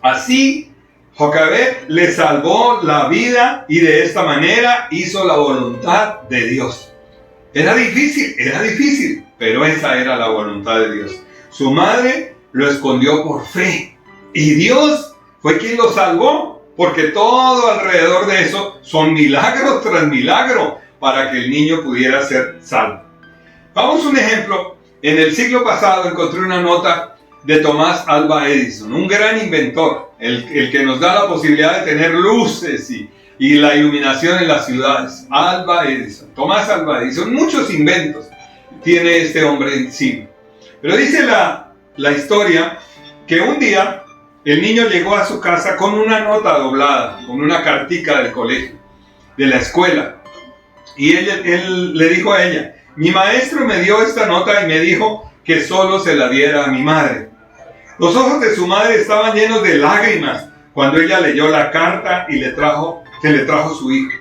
así Jocabed le salvó la vida, y de esta manera hizo la voluntad de Dios. Era difícil, pero esa era la voluntad de Dios. Su madre lo escondió por fe, y Dios fue quien lo salvó, porque todo alrededor de eso son milagros tras milagro para que el niño pudiera ser salvo. Vamos a un ejemplo. En el siglo pasado encontré una nota de Thomas Alva Edison, un gran inventor, el que nos da la posibilidad de tener luces y la iluminación en las ciudades. Thomas Alva Edison, muchos inventos tiene este hombre en sí. Pero dice la historia que un día el niño llegó a su casa con una nota doblada, con una cartica del colegio, de la escuela. Y él le dijo a ella: mi maestro me dio esta nota y me dijo que solo se la diera a mi madre. Los ojos de su madre estaban llenos de lágrimas cuando ella leyó la carta que le trajo su hijo.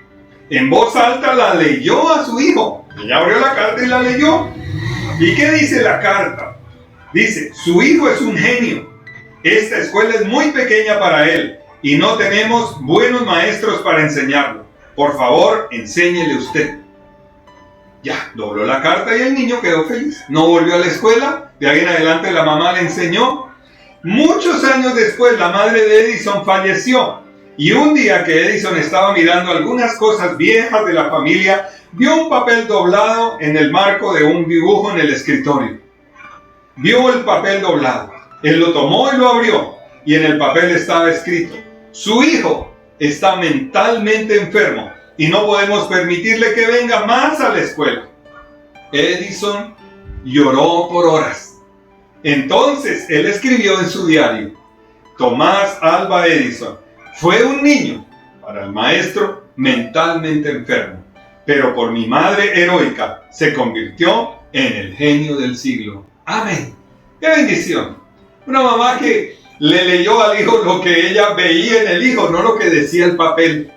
En voz alta la leyó a su hijo. Ella abrió la carta y la leyó. ¿Y qué dice la carta? Dice: su hijo es un genio. Esta escuela es muy pequeña para él y no tenemos buenos maestros para enseñarlo. Por favor, enséñele usted. Ya, dobló la carta y el niño quedó feliz. No volvió a la escuela. De ahí en adelante la mamá le enseñó. Muchos años después, la madre de Edison falleció. Y un día que Edison estaba mirando algunas cosas viejas de la familia, vio un papel doblado en el marco de un dibujo en el escritorio. Vio el papel doblado. Él lo tomó y lo abrió. Y en el papel estaba escrito: su hijo está mentalmente enfermo y no podemos permitirle que venga más a la escuela. Edison lloró por horas. Entonces él escribió en su diario: Thomas Alva Edison fue un niño para el maestro mentalmente enfermo, pero por mi madre heroica se convirtió en el genio del siglo. Amén. ¡Qué bendición! Una mamá que le leyó al hijo lo que ella veía en el hijo, no lo que decía el papel.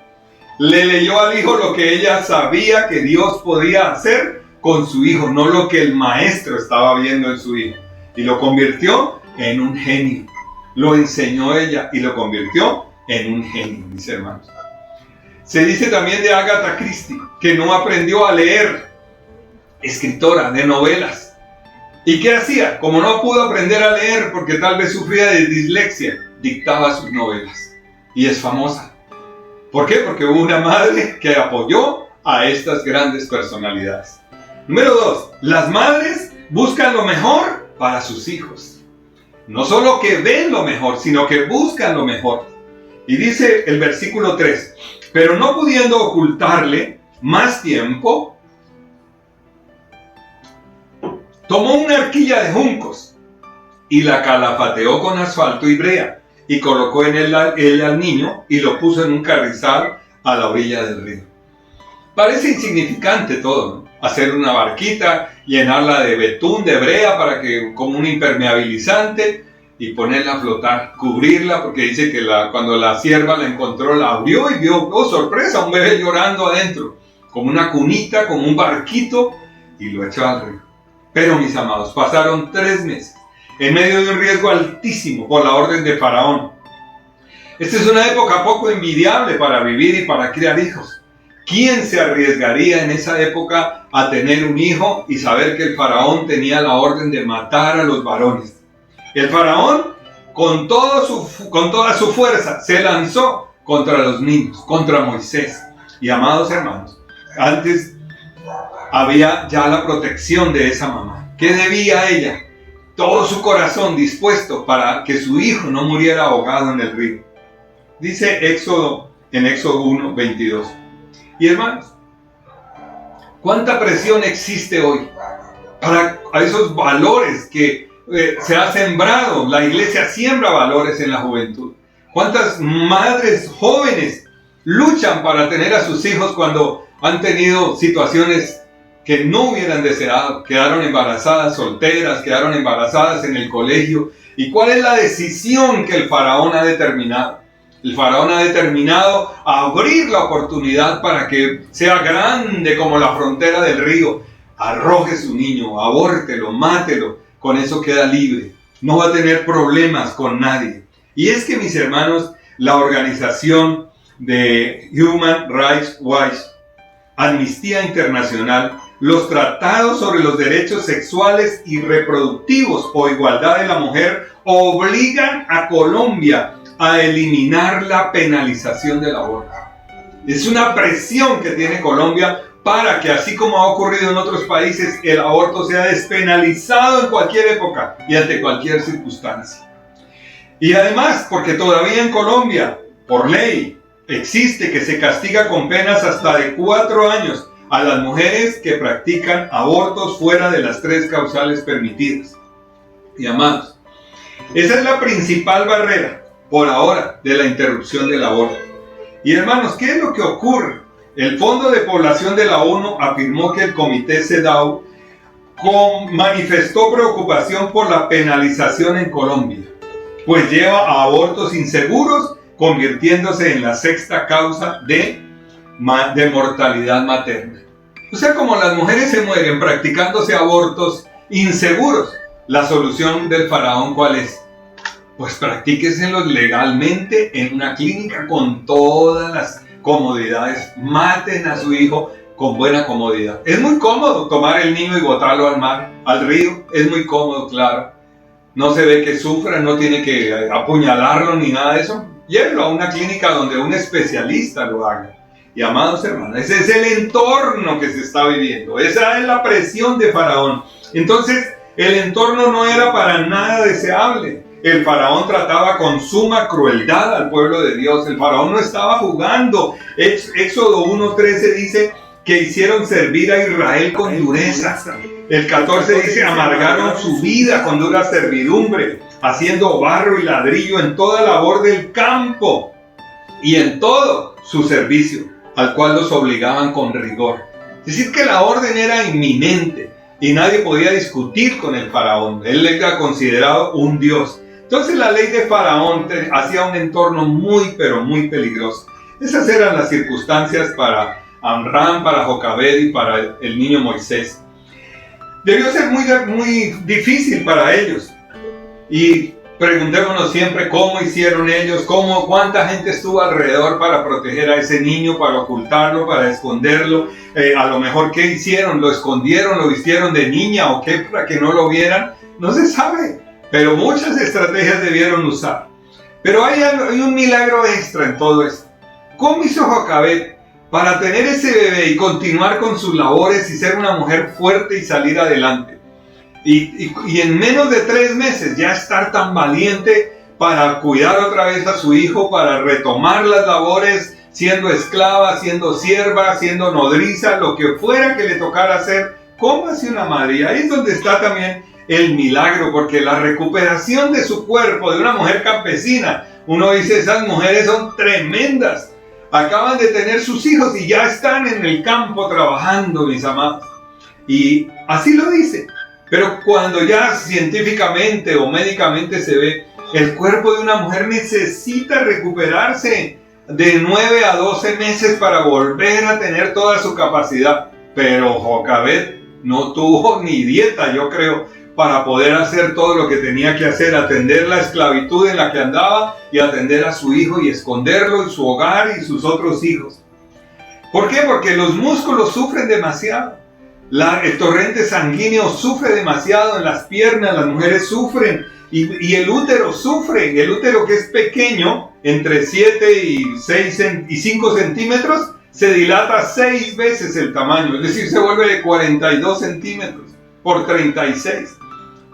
Le leyó al hijo lo que ella sabía que Dios podía hacer con su hijo, no lo que el maestro estaba viendo en su hijo. Y lo convirtió en un genio. lo enseñó ella y lo convirtió en un genio, mis hermanos. Se dice también de Agatha Christie que no aprendió a leer, escritora de novelas. ¿Y qué hacía? Como no pudo aprender a leer porque tal vez sufría de dislexia, dictaba sus novelas. Y es famosa. ¿Por qué? Porque hubo una madre que apoyó a estas grandes personalidades. Número 2. Las madres buscan lo mejor para sus hijos. No solo que ven lo mejor, sino que buscan lo mejor. Y dice el versículo 3. Pero no pudiendo ocultarle más tiempo, tomó una arquilla de juncos y la calafateó con asfalto y brea y colocó en él al niño y lo puso en un carrizal a la orilla del río. Parece insignificante todo, ¿no? Hacer una barquita, llenarla de betún, de brea, como un impermeabilizante, y ponerla a flotar, cubrirla, porque dice que cuando la sierva la encontró, la abrió y vio, oh sorpresa, un bebé llorando adentro, como una cunita, como un barquito, y lo echó al río. Pero mis amados, pasaron 3 meses, en medio de un riesgo altísimo por la orden de Faraón. Esta es una época poco envidiable para vivir y para criar hijos. ¿Quién se arriesgaría en esa época a tener un hijo y saber que el Faraón tenía la orden de matar a los varones? El Faraón, con toda su fuerza, se lanzó contra los niños, contra Moisés. Y amados hermanos, antes había ya la protección de esa mamá. ¿Qué debía ella? Todo su corazón dispuesto para que su hijo no muriera ahogado en el río. Dice en Éxodo 1, 22. Y hermanos, ¿cuánta presión existe hoy para esos valores que se ha sembrado? La iglesia siembra valores en la juventud. ¿Cuántas madres jóvenes luchan para tener a sus hijos cuando han tenido situaciones que no hubieran deseado? Quedaron embarazadas, solteras, quedaron embarazadas en el colegio. ¿Y cuál es la decisión que el Faraón ha determinado? El Faraón ha determinado abrir la oportunidad para que sea grande como la frontera del río. Arroje su niño, abórtelo, mátelo. Con eso queda libre. No va a tener problemas con nadie. Y es que, mis hermanos, la organización de Human Rights Watch, Amnistía Internacional, los tratados sobre los derechos sexuales y reproductivos o igualdad de la mujer obligan a Colombia a eliminar la penalización del aborto. Es una presión que tiene Colombia para que, así como ha ocurrido en otros países, el aborto sea despenalizado en cualquier época y ante cualquier circunstancia. Y además, porque todavía en Colombia, por ley, existe que se castiga con penas hasta de 4 años a las mujeres que practican abortos fuera de las 3 causales permitidas. Y amados, esa es la principal barrera por ahora de la interrupción del aborto. Y hermanos, ¿qué es lo que ocurre? El Fondo de Población de la ONU afirmó que el Comité CEDAW manifestó preocupación por la penalización en Colombia, pues lleva a abortos inseguros, convirtiéndose en la 6ª causa de mortalidad materna. O sea, como las mujeres se mueren practicándose abortos inseguros, la solución del Faraón, ¿cuál es? Pues practíqueselos legalmente en una clínica con todas las comodidades. Maten a su hijo con buena comodidad. Es muy cómodo tomar el niño y botarlo al mar, al río. Es muy cómodo, claro. No se ve que sufra, no tiene que apuñalarlo ni nada de eso. Llévelo a una clínica donde un especialista lo haga. Y amados hermanos, ese es el entorno que se está viviendo. Esa es la presión de Faraón. Entonces, el entorno no era para nada deseable. El Faraón trataba con suma crueldad al pueblo de Dios. El Faraón no estaba jugando. Éxodo 1:13 dice que hicieron servir a Israel con dureza. El 14 dice, amargaron su vida con dura servidumbre, haciendo barro y ladrillo en toda labor del campo y en todo su servicio, al cual los obligaban con rigor. Es decir, que la orden era inminente y nadie podía discutir con el Faraón. Él era considerado un dios. Entonces la ley de Faraón hacía un entorno muy, pero muy peligroso. Esas eran las circunstancias para Amram, para Jocabed y para el niño Moisés. Debió ser muy difícil para ellos. Y Preguntémonos siempre cómo hicieron ellos, cuánta gente estuvo alrededor para proteger a ese niño, para ocultarlo, para esconderlo. A lo mejor qué hicieron, lo escondieron, lo vistieron de niña o qué para que no lo vieran. No se sabe, pero muchas estrategias debieron usar. Pero hay un milagro extra en todo esto. ¿Cómo hizo Jocabed para tener ese bebé y continuar con sus labores y ser una mujer fuerte y salir adelante? Y en menos de 3 meses ya estar tan valiente para cuidar otra vez a su hijo, para retomar las labores, siendo esclava, siendo sierva, siendo nodriza, lo que fuera que le tocara hacer. ¿Cómo hace una madre? Y ahí es donde está también el milagro, porque la recuperación de su cuerpo, de una mujer campesina, uno dice, esas mujeres son tremendas, acaban de tener sus hijos y ya están en el campo trabajando, mis amados. Y así lo dice. Pero cuando ya científicamente o médicamente se ve, el cuerpo de una mujer necesita recuperarse de 9 a 12 meses para volver a tener toda su capacidad. Pero Jocabed no tuvo ni dieta, yo creo, para poder hacer todo lo que tenía que hacer, atender la esclavitud en la que andaba y atender a su hijo y esconderlo en su hogar y sus otros hijos. ¿Por qué? Porque los músculos sufren demasiado. El torrente sanguíneo sufre demasiado en las piernas, las mujeres sufren y el útero sufre. El útero, que es pequeño, entre 7 y 5 centímetros, se dilata 6 veces el tamaño, es decir, se vuelve de 42 centímetros por 36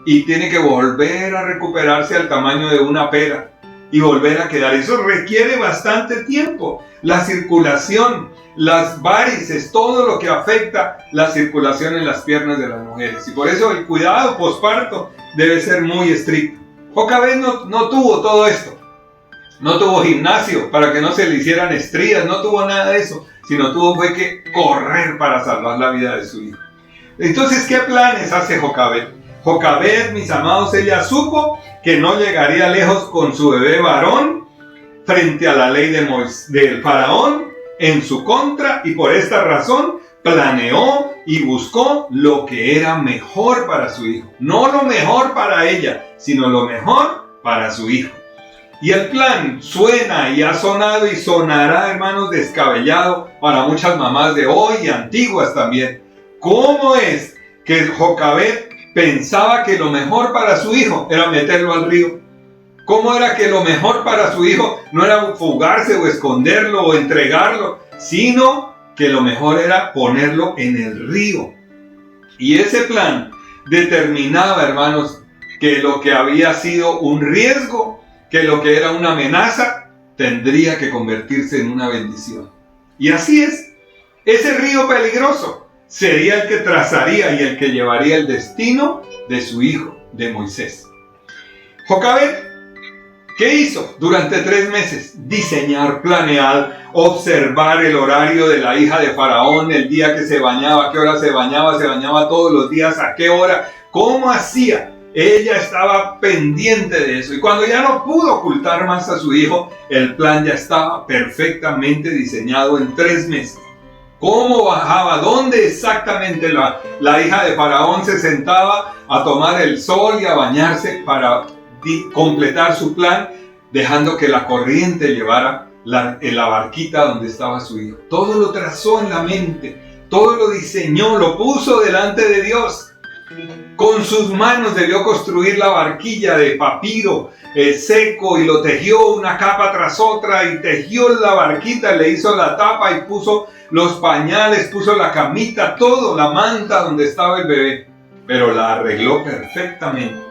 y tiene que volver a recuperarse al tamaño de una pera y volver a quedar. Eso requiere bastante tiempo. La circulación, las varices, todo lo que afecta la circulación en las piernas de las mujeres. Y por eso el cuidado posparto debe ser muy estricto. Jocabed no tuvo todo esto. No tuvo gimnasio para que no se le hicieran estrías, no tuvo nada de eso, sino fue que correr para salvar la vida de su hijo. Entonces, ¿qué planes hace Jocabed? Jocabed, mis amados, ella supo que no llegaría lejos con su bebé varón frente a la ley del faraón en su contra, y por esta razón planeó y buscó lo que era mejor para su hijo. No lo mejor para ella, sino lo mejor para su hijo. Y el plan suena y ha sonado y sonará, hermanos, descabellado para muchas mamás de hoy y antiguas también. ¿Cómo es que Jocabed pensaba que lo mejor para su hijo era meterlo al río? ¿Cómo era que lo mejor para su hijo no era fugarse o esconderlo o entregarlo, sino que lo mejor era ponerlo en el río? Y ese plan determinaba, hermanos, que lo que había sido un riesgo, que lo que era una amenaza, tendría que convertirse en una bendición. Y así es. Ese río peligroso sería el que trazaría y el que llevaría el destino de su hijo, de Moisés. Jocabed, ¿qué hizo durante 3 meses? Diseñar, planear, observar el horario de la hija de Faraón, el día que se bañaba, a qué hora se bañaba todos los días, a qué hora, cómo hacía. Ella estaba pendiente de eso, y cuando ya no pudo ocultar más a su hijo, el plan ya estaba perfectamente diseñado en 3 meses. ¿Cómo bajaba? ¿Dónde exactamente la hija de Faraón se sentaba a tomar el sol y a bañarse para completar su plan, dejando que la corriente llevara en la barquita donde estaba su hijo? Todo lo trazó en la mente, todo lo diseñó, lo puso delante de Dios. Con sus manos debió construir la barquilla de papiro seco y lo tejió una capa tras otra y tejió la barquita, le hizo la tapa y puso los pañales, puso la camita, todo, la manta donde estaba el bebé, pero la arregló perfectamente.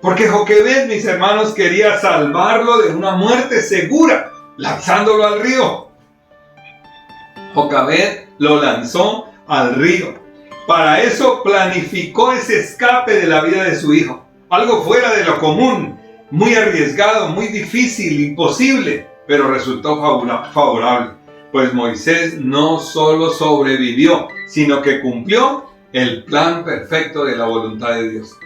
Porque Jocabed, mis hermanos, quería salvarlo de una muerte segura, lanzándolo al río. Jocabed lo lanzó al río. Para eso planificó ese escape de la vida de su hijo. Algo fuera de lo común, muy arriesgado, muy difícil, imposible, pero resultó favorable. Pues Moisés no solo sobrevivió, sino que cumplió el plan perfecto de la voluntad de Dios.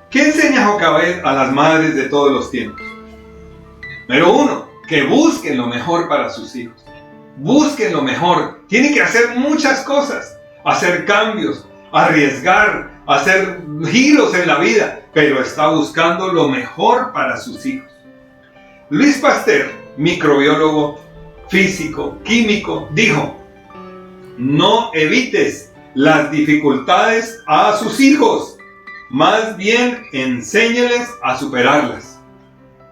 ¿Qué enseña Jocabed a las madres de todos los tiempos? Número 1, que busquen lo mejor para sus hijos. Busquen lo mejor. Tienen que hacer muchas cosas. Hacer cambios, arriesgar, hacer giros en la vida, pero está buscando lo mejor para sus hijos. Luis Pasteur, microbiólogo, físico, químico, dijo: no evites las dificultades a sus hijos, más bien enséñeles a superarlas.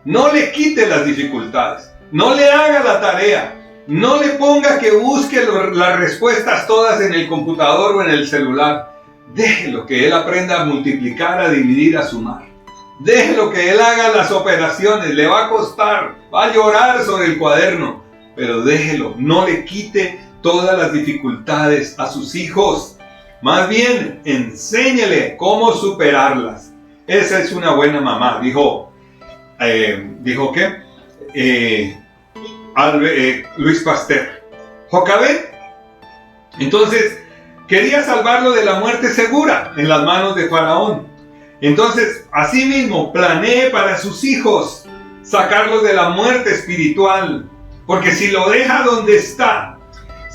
No le quite las dificultades, no le haga la tarea, no le ponga que busque las respuestas todas en el computador o en el celular. Déjelo que él aprenda a multiplicar, a dividir, a sumar. Déjelo que él haga las operaciones, le va a costar, va a llorar sobre el cuaderno, pero déjelo, no le quite todas las dificultades a sus hijos. Más bien, enséñele cómo superarlas. Esa es una buena mamá, dijo Luis Pasteur. Jocabed, entonces, quería salvarlo de la muerte segura en las manos de Faraón. Entonces, asimismo, planee para sus hijos sacarlos de la muerte espiritual. Porque si lo deja donde está,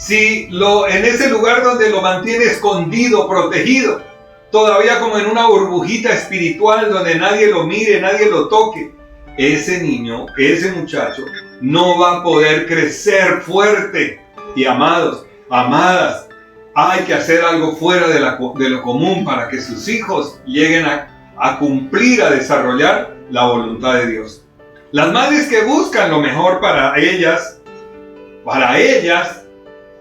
en ese lugar donde lo mantiene escondido, protegido, todavía como en una burbujita espiritual donde nadie lo mire, nadie lo toque, ese niño, ese muchacho, no va a poder crecer fuerte. Y amados, amadas, hay que hacer algo fuera de lo común para que sus hijos lleguen a cumplir, a desarrollar la voluntad de Dios. Las madres que buscan lo mejor para ellas,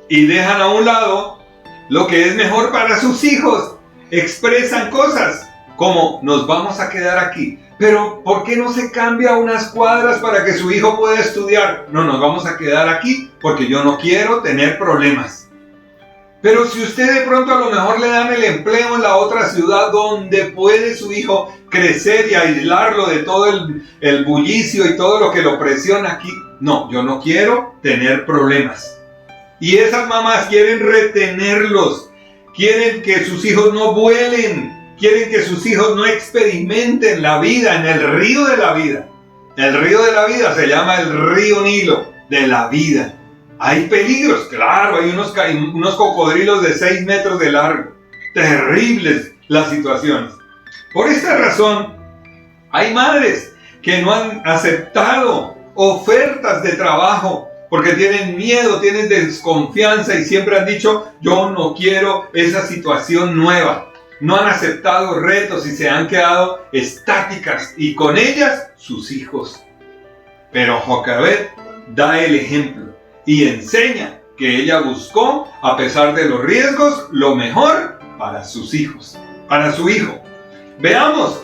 y dejan a un lado lo que es mejor para sus hijos, expresan cosas como: nos vamos a quedar aquí, pero ¿por qué no se cambia unas cuadras para que su hijo pueda estudiar? No, nos vamos a quedar aquí porque yo no quiero tener problemas. Pero si usted de pronto a lo mejor le dan el empleo en la otra ciudad donde puede su hijo crecer y aislarlo de todo el bullicio y todo lo que lo presiona aquí. No, yo no quiero tener problemas. Y esas mamás quieren retenerlos, quieren que sus hijos no vuelen, quieren que sus hijos no experimenten la vida en el río de la vida. El río de la vida se llama el río Nilo de la vida. Hay peligros, claro, hay unos cocodrilos de 6 metros de largo. Terribles las situaciones. Por esta razón, hay madres que no han aceptado ofertas de trabajo porque tienen miedo, tienen desconfianza y siempre han dicho: yo no quiero esa situación nueva. No han aceptado retos y se han quedado estáticas, y con ellas sus hijos. Pero Jocabed da el ejemplo y enseña que ella buscó, a pesar de los riesgos, lo mejor para sus hijos, para su hijo. Veamos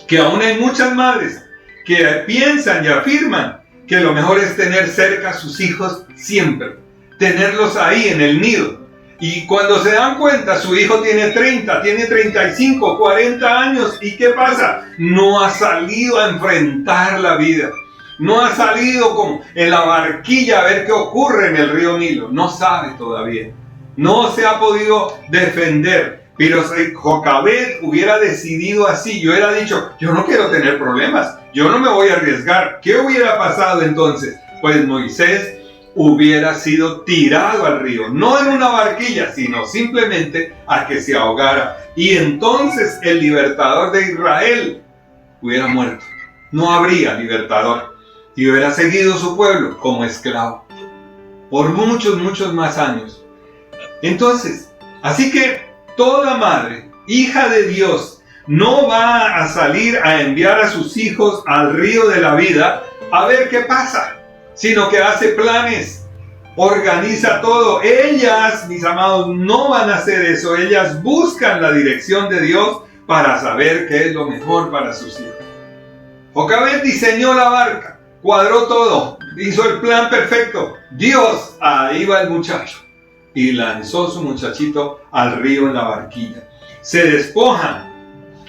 que aún hay muchas madres que piensan y afirman que lo mejor es tener cerca a sus hijos siempre, tenerlos ahí en el nido. Y cuando se dan cuenta, su hijo tiene 30, tiene 35, 40 años, ¿y qué pasa? No ha salido a enfrentar la vida. No ha salido como en la barquilla a ver qué ocurre en el río Nilo. No sabe todavía. No se ha podido defender. Pero si Jocabed hubiera decidido así, yo hubiera dicho: yo no quiero tener problemas, yo no me voy a arriesgar. ¿Qué hubiera pasado entonces? Pues Moisés hubiera sido tirado al río, no en una barquilla, sino simplemente a que se ahogara. Y entonces el libertador de Israel hubiera muerto. No habría libertador. Y hubiera seguido su pueblo como esclavo por muchos, muchos más años. Entonces, así que toda madre, hija de Dios, no va a salir a enviar a sus hijos al río de la vida a ver qué pasa, sino que hace planes, organiza todo. Ellas, mis amados, no van a hacer eso. Ellas buscan la dirección de Dios para saber qué es lo mejor para sus hijos. Jocabed diseñó la barca, cuadró todo, hizo el plan perfecto. Dios, ahí va el muchacho. Y lanzó su muchachito al río en la barquilla. Se despojan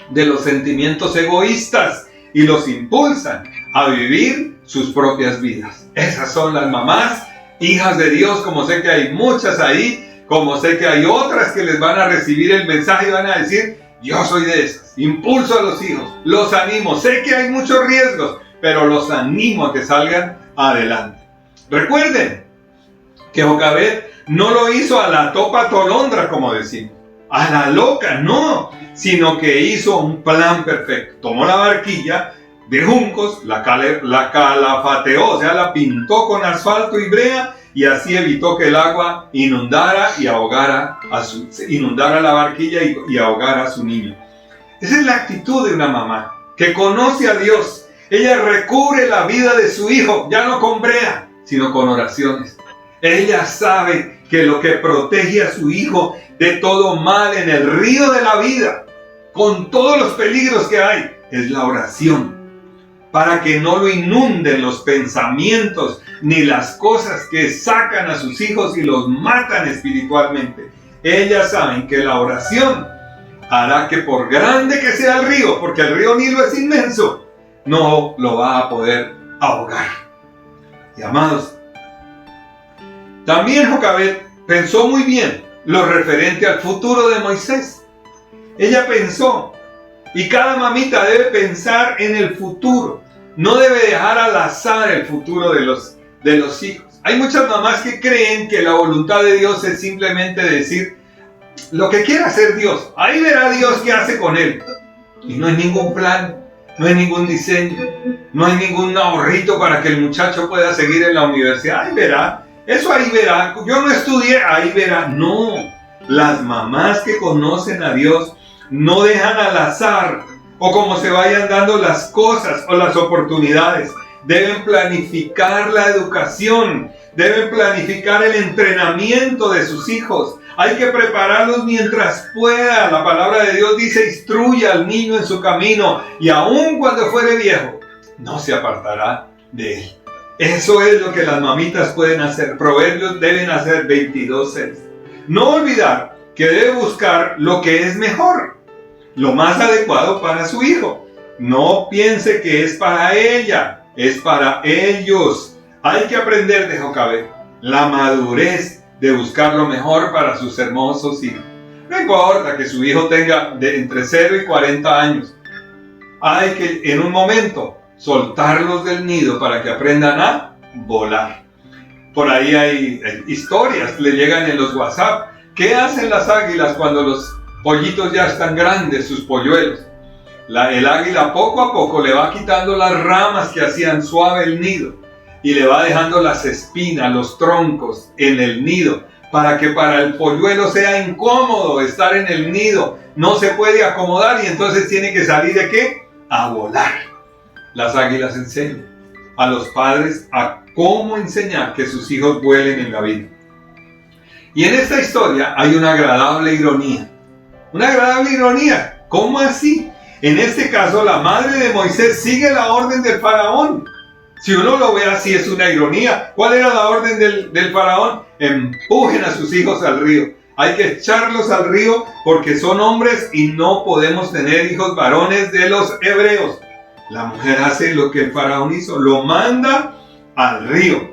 de los sentimientos egoístas y los impulsan a vivir sus propias vidas. Esas son las mamás, hijas de Dios, como sé que hay muchas ahí, como sé que hay otras que les van a recibir el mensaje y van a decir: yo soy de esas. Impulso a los hijos, los animo. Sé que hay muchos riesgos, pero los animo a que salgan adelante. Recuerden que Jocabed no lo hizo a la topa tolondra, como decimos. a la loca, no, sino que hizo un plan perfecto. Tomó la barquilla de juncos, la calafateó, o sea, la pintó con asfalto y brea, y así evitó que el agua inundara la barquilla y ahogara a su niño. Esa es la actitud de una mamá que conoce a Dios. Ella recubre la vida de su hijo, ya no con brea, sino con oraciones. Ella sabe que lo que protege a su hijo de todo mal en el río de la vida, con todos los peligros que hay, es la oración, para que no lo inunden los pensamientos ni las cosas que sacan a sus hijos y los matan espiritualmente. Ellas saben que la oración hará que, por grande que sea el río, porque el río Nilo es inmenso, no lo va a poder ahogar. Y amados, también Jocabed pensó muy bien lo referente al futuro de Moisés. Ella pensó, y cada mamita debe pensar en el futuro, no debe dejar al azar el futuro de los hijos. Hay muchas mamás que creen que la voluntad de Dios es simplemente decir lo que quiera hacer Dios, ahí verá Dios qué hace con él. Y no hay ningún plan, no hay ningún diseño, no hay ningún ahorrito para que el muchacho pueda seguir en la universidad. Ahí verá, eso ahí verá, yo no estudié, ahí verá. No, las mamás que conocen a Dios no dejan al azar o como se vayan dando las cosas o las oportunidades. Deben planificar la educación, deben planificar el entrenamiento de sus hijos. Hay que prepararlos mientras pueda. La palabra de Dios dice: instruye al niño en su camino, y aun cuando fuere viejo, no se apartará de él. Eso es lo que las mamitas pueden hacer. Proverbios deben hacer 22:6. No olvidar que debe buscar lo que es mejor, lo más adecuado para su hijo. No piense que es para ella, es para ellos. Hay que aprender de Jocabed la madurez de buscar lo mejor para sus hermosos hijos. No importa que su hijo tenga de entre 0 y 40 años. Hay que en un momento soltarlos del nido para que aprendan a volar. Por ahí hay historias, le llegan en los WhatsApp. ¿Qué hacen las águilas cuando los pollitos ya están grandes, sus polluelos? El águila poco a poco le va quitando las ramas que hacían suave el nido y le va dejando las espinas, los troncos en el nido, para que para el polluelo sea incómodo estar en el nido, no se puede acomodar y entonces tiene que salir ¿de qué? A volar. Las águilas enseñan a los padres a cómo enseñar que sus hijos vuelen en la vida. Y en esta historia hay una agradable ironía. Una agradable ironía. ¿Cómo así? En este caso, la madre de Moisés sigue la orden del faraón. Si uno lo ve así, es una ironía. ¿Cuál era la orden del faraón? Empujen a sus hijos al río. Hay que echarlos al río porque son hombres y no podemos tener hijos varones de los hebreos. La mujer hace lo que el faraón hizo, lo manda al río.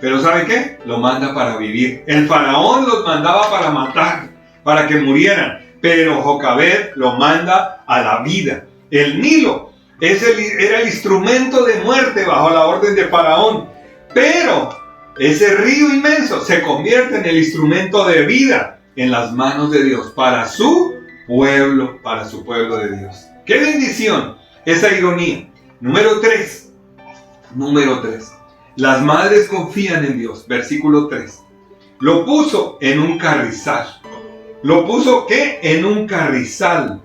Pero ¿sabe qué? Lo manda para vivir. El faraón los mandaba para matar, para que murieran. Pero Jocabed lo manda a la vida. El Nilo era el instrumento de muerte bajo la orden de faraón. Pero ese río inmenso se convierte en el instrumento de vida en las manos de Dios para su pueblo de Dios. ¡Qué bendición! Esa ironía. Número 3. Las madres confían en Dios. Versículo 3. Lo puso en un carrizal. ¿Lo puso qué? En un carrizal.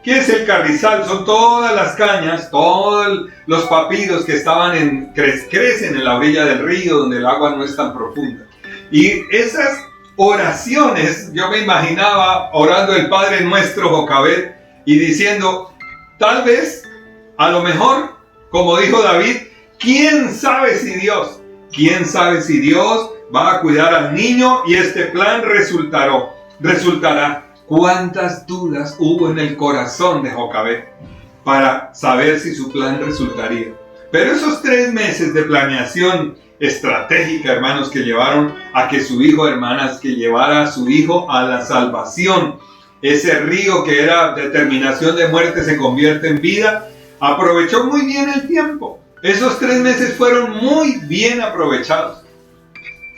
¿Qué es el carrizal? Son todas las cañas, todos los papiros que estaban crecen en la orilla del río donde el agua no es tan profunda. Y esas oraciones, yo me imaginaba orando el Padre Nuestro Jocabed y diciendo, tal vez, a lo mejor, como dijo David, ¿quién sabe si Dios va a cuidar al niño y este plan resultará? ¿Cuántas dudas hubo en el corazón de Jocabed para saber si su plan resultaría? Pero esos 3 meses de planeación estratégica, hermanos, que llevaron a que su hijo, hermanas, que llevara a su hijo a la salvación, ese río que era determinación de muerte se convierte en vida, aprovechó muy bien el tiempo. Esos 3 meses fueron muy bien aprovechados.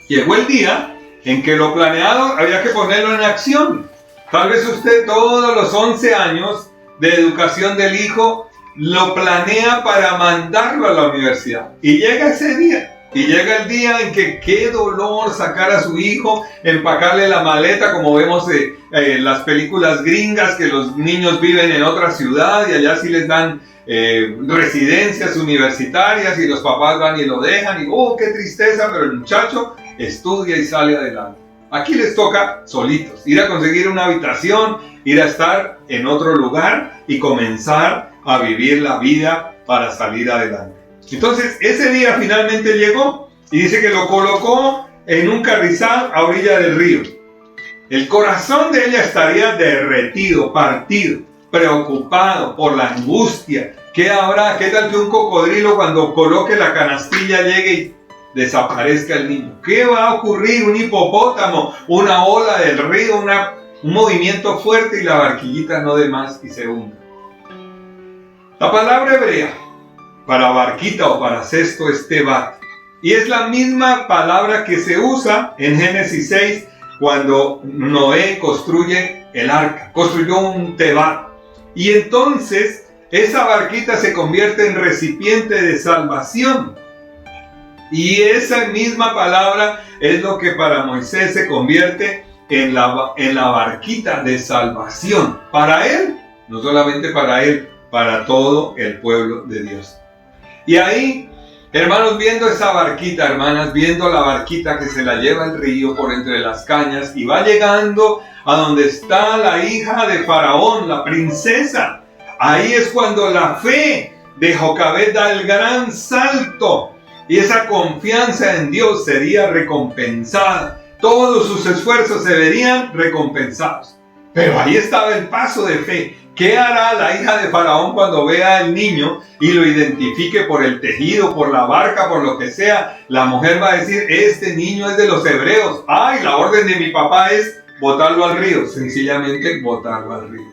Llegó el día en que lo planeado había que ponerlo en acción. Tal vez usted todos los 11 años de educación del hijo lo planea para mandarlo a la universidad. Y llega ese día. Y llega el día en que qué dolor sacar a su hijo, empacarle la maleta, como vemos en las películas gringas, que los niños viven en otra ciudad y allá sí les dan residencias universitarias y los papás van y lo dejan y ¡oh, qué tristeza! Pero el muchacho estudia y sale adelante. Aquí les toca solitos, ir a conseguir una habitación, ir a estar en otro lugar y comenzar a vivir la vida para salir adelante. Entonces ese día finalmente llegó y dice que lo colocó en un carrizal a orilla del río. El corazón de ella estaría derretido, partido, preocupado por la angustia. ¿Qué habrá? ¿Qué tal que un cocodrilo cuando coloque la canastilla llegue y desaparezca el niño? ¿Qué va a ocurrir? Un hipopótamo, una ola del río, un movimiento fuerte y la barquillita no dé más y se hunda. La palabra hebrea para barquita o para cesto es tebat. Y es la misma palabra que se usa en Génesis 6 cuando Noé construye el arca. Construyó un tebat. Y entonces esa barquita se convierte en recipiente de salvación. Y esa misma palabra es lo que para Moisés se convierte en la barquita de salvación. Para él, no solamente para él, para todo el pueblo de Dios. Y ahí, hermanos, viendo esa barquita, hermanas, viendo la barquita que se la lleva el río por entre las cañas y va llegando a donde está la hija de Faraón, la princesa. Ahí es cuando la fe de Jocabed da el gran salto y esa confianza en Dios sería recompensada. Todos sus esfuerzos se verían recompensados. Pero ahí estaba el paso de fe. ¿Qué hará la hija de Faraón cuando vea al niño y lo identifique por el tejido, por la barca, por lo que sea? La mujer va a decir, este niño es de los hebreos. ¡Ay, la orden de mi papá es botarlo al río! Sencillamente botarlo al río.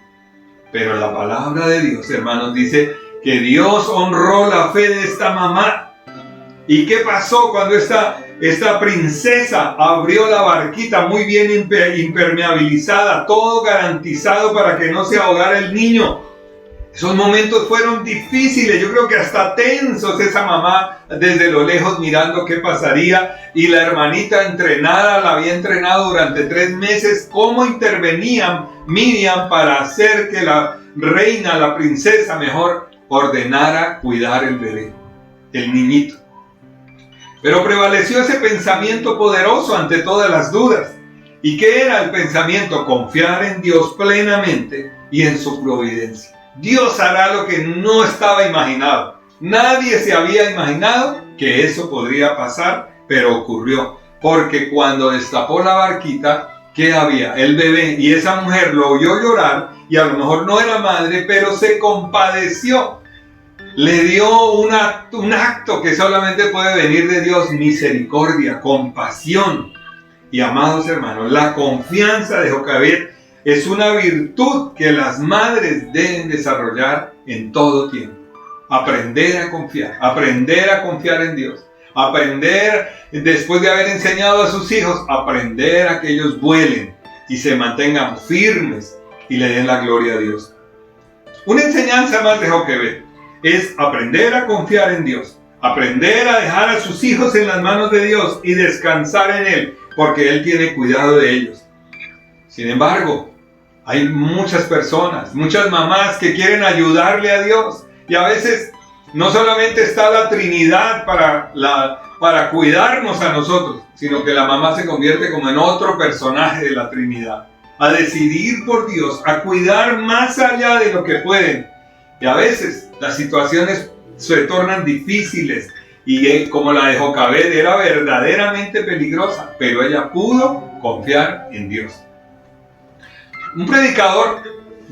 Pero la palabra de Dios, hermanos, dice que Dios honró la fe de esta mamá. ¿Y qué pasó cuando esta princesa abrió la barquita muy bien impermeabilizada, todo garantizado para que no se ahogara el niño? Esos momentos fueron difíciles, yo creo que hasta tensos, esa mamá desde lo lejos mirando qué pasaría, y la hermanita entrenada, la había entrenado durante 3 meses, cómo intervenía Miriam para hacer que la reina, la princesa mejor, ordenara cuidar el bebé, el niñito. Pero prevaleció ese pensamiento poderoso ante todas las dudas. ¿Y qué era el pensamiento? Confiar en Dios plenamente y en su providencia. Dios hará lo que no estaba imaginado. Nadie se había imaginado que eso podría pasar, pero ocurrió. Porque cuando destapó la barquita, ¿qué había? El bebé, y esa mujer lo oyó llorar, y a lo mejor no era madre, pero se compadeció. Le dio un acto que solamente puede venir de Dios: misericordia, compasión. Y amados hermanos, la confianza de Jocabed es una virtud que las madres deben desarrollar en todo tiempo. Aprender a confiar en Dios. Aprender, después de haber enseñado a sus hijos, aprender a que ellos vuelen y se mantengan firmes y le den la gloria a Dios. Una enseñanza más de Jocabed es aprender a confiar en Dios, aprender a dejar a sus hijos en las manos de Dios y descansar en Él, porque Él tiene cuidado de ellos. Sin embargo, hay muchas personas, muchas mamás que quieren ayudarle a Dios, y a veces no solamente está la Trinidad para cuidarnos a nosotros, sino que la mamá se convierte como en otro personaje de la Trinidad, a decidir por Dios, a cuidar más allá de lo que pueden. Y a veces las situaciones se tornan difíciles y como la de Jocabed era verdaderamente peligrosa, pero ella pudo confiar en Dios. Un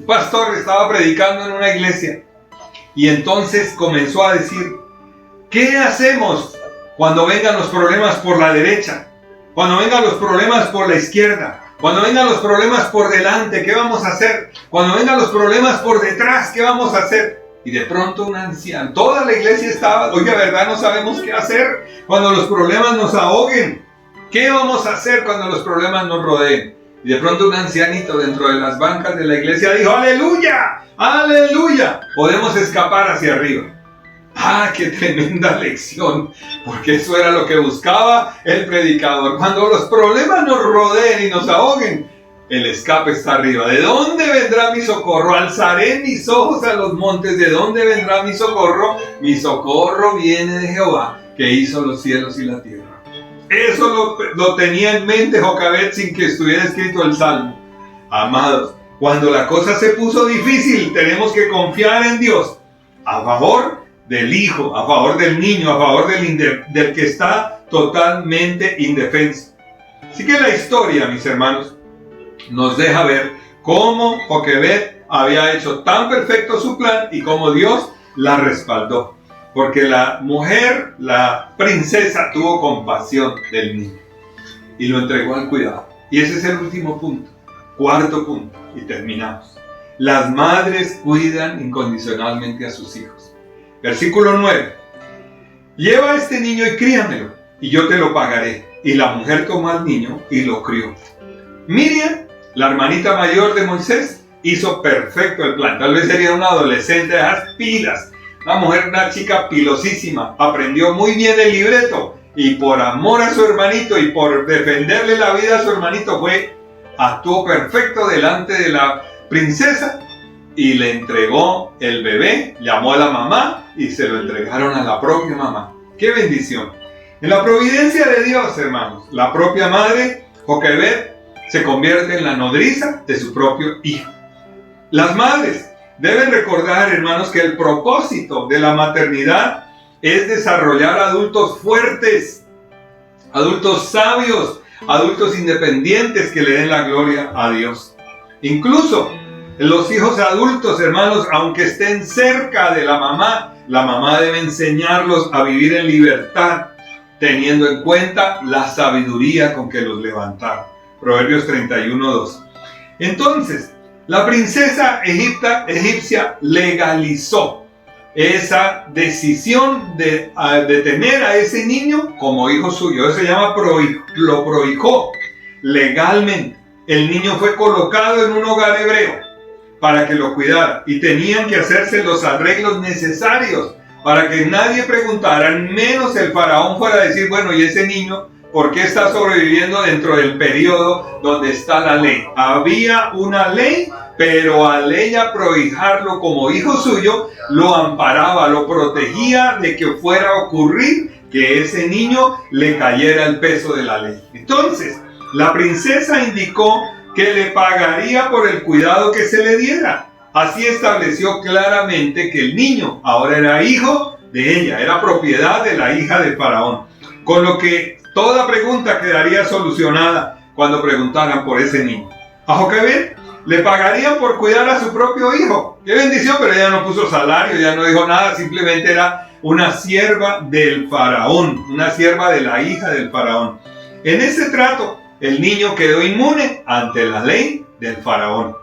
pastor estaba predicando en una iglesia y entonces comenzó a decir: ¿qué hacemos cuando vengan los problemas por la derecha? Cuando vengan los problemas por la izquierda. Cuando vengan los problemas por delante, ¿qué vamos a hacer? Cuando vengan los problemas por detrás, ¿qué vamos a hacer? Y de pronto un anciano, toda la iglesia estaba: oiga, ¿verdad? No sabemos qué hacer cuando los problemas nos ahoguen. ¿Qué vamos a hacer cuando los problemas nos rodeen? Y de pronto un ancianito dentro de las bancas de la iglesia dijo: ¡Aleluya! ¡Aleluya! Podemos escapar hacia arriba. ¡Ah, qué tremenda lección! Porque eso era lo que buscaba el predicador. Cuando los problemas nos rodeen y nos ahoguen, el escape está arriba. ¿De dónde vendrá mi socorro? Alzaré mis ojos a los montes. ¿De dónde vendrá mi socorro? Mi socorro viene de Jehová, que hizo los cielos y la tierra. Eso lo tenía en mente Jocabed sin que estuviera escrito el Salmo. Amados, cuando la cosa se puso difícil, tenemos que confiar en Dios. A favor del hijo, a favor del niño, a favor del que está totalmente indefenso. Así que la historia, mis hermanos, nos deja ver cómo Joquebed había hecho tan perfecto su plan y cómo Dios la respaldó. Porque la mujer, la princesa, tuvo compasión del niño y lo entregó al cuidado. Y ese es el último punto, cuarto punto, y terminamos. Las madres cuidan incondicionalmente a sus hijos. Versículo 9. Lleva a este niño y críamelo, y yo te lo pagaré. Y la mujer tomó al niño y lo crió. Miriam, la hermanita mayor de Moisés, hizo perfecto el plan. Tal vez sería una adolescente de esas pilas. Una mujer, una chica pilosísima, aprendió muy bien el libreto y por amor a su hermanito y por defenderle la vida a su hermanito actuó perfecto delante de la princesa y le entregó el bebé, llamó a la mamá y se lo entregaron a la propia mamá. ¡Qué bendición! En la providencia de Dios, hermanos, la propia madre, Joquebed, se convierte en la nodriza de su propio hijo. Las madres deben recordar, hermanos, que el propósito de la maternidad es desarrollar adultos fuertes, adultos sabios, adultos independientes que le den la gloria a Dios. Incluso los hijos adultos, hermanos, aunque estén cerca de la mamá debe enseñarlos a vivir en libertad, teniendo en cuenta la sabiduría con que los levantaron. Proverbios 31:2. Entonces, la princesa egipcia legalizó esa decisión de tener a ese niño como hijo suyo. Eso se llama lo prohijó legalmente. El niño fue colocado en un hogar hebreo para que lo cuidara y tenían que hacerse los arreglos necesarios para que nadie preguntara, menos el faraón fuera a decir: bueno, ¿y ese niño por qué está sobreviviendo dentro del periodo donde está la ley? Había una ley, pero al ella prohijarlo como hijo suyo, lo amparaba, lo protegía de que fuera a ocurrir que ese niño le cayera el peso de la ley. Entonces, la princesa indicó que le pagaría por el cuidado que se le diera. Así estableció claramente que el niño ahora era hijo de ella, era propiedad de la hija del faraón. Con lo que toda pregunta quedaría solucionada cuando preguntaran por ese niño. A Joquebed le pagarían por cuidar a su propio hijo. ¡Qué bendición! Pero ella no puso salario, ya no dijo nada, simplemente era una sierva del faraón, una sierva de la hija del faraón. En ese trato, el niño quedó inmune ante la ley del faraón.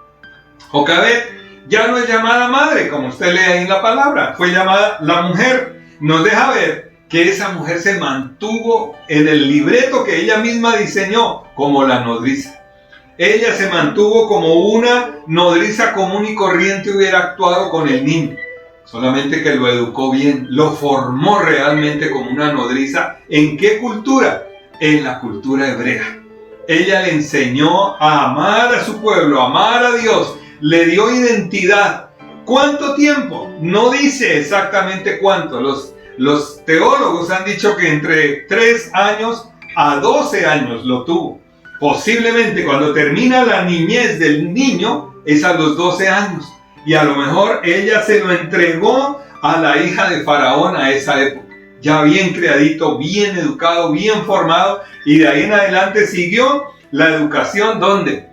Joquebed ya no es llamada madre, como usted lee ahí en la palabra, fue llamada la mujer. Nos deja ver que esa mujer se mantuvo en el libreto que ella misma diseñó como la nodriza. Ella se mantuvo como una nodriza común y corriente hubiera actuado con el niño. Solamente que lo educó bien, lo formó realmente como una nodriza. ¿En qué cultura? En la cultura hebrea. Ella le enseñó a amar a su pueblo, a amar a Dios, le dio identidad. ¿Cuánto tiempo? No dice exactamente cuánto. Los teólogos han dicho que entre 3 años a 12 años lo tuvo. Posiblemente cuando termina la niñez del niño es a los 12 años. Y a lo mejor ella se lo entregó a la hija de Faraón a esa época. Ya bien criadito, bien educado, bien formado. Y de ahí en adelante siguió la educación, ¿dónde?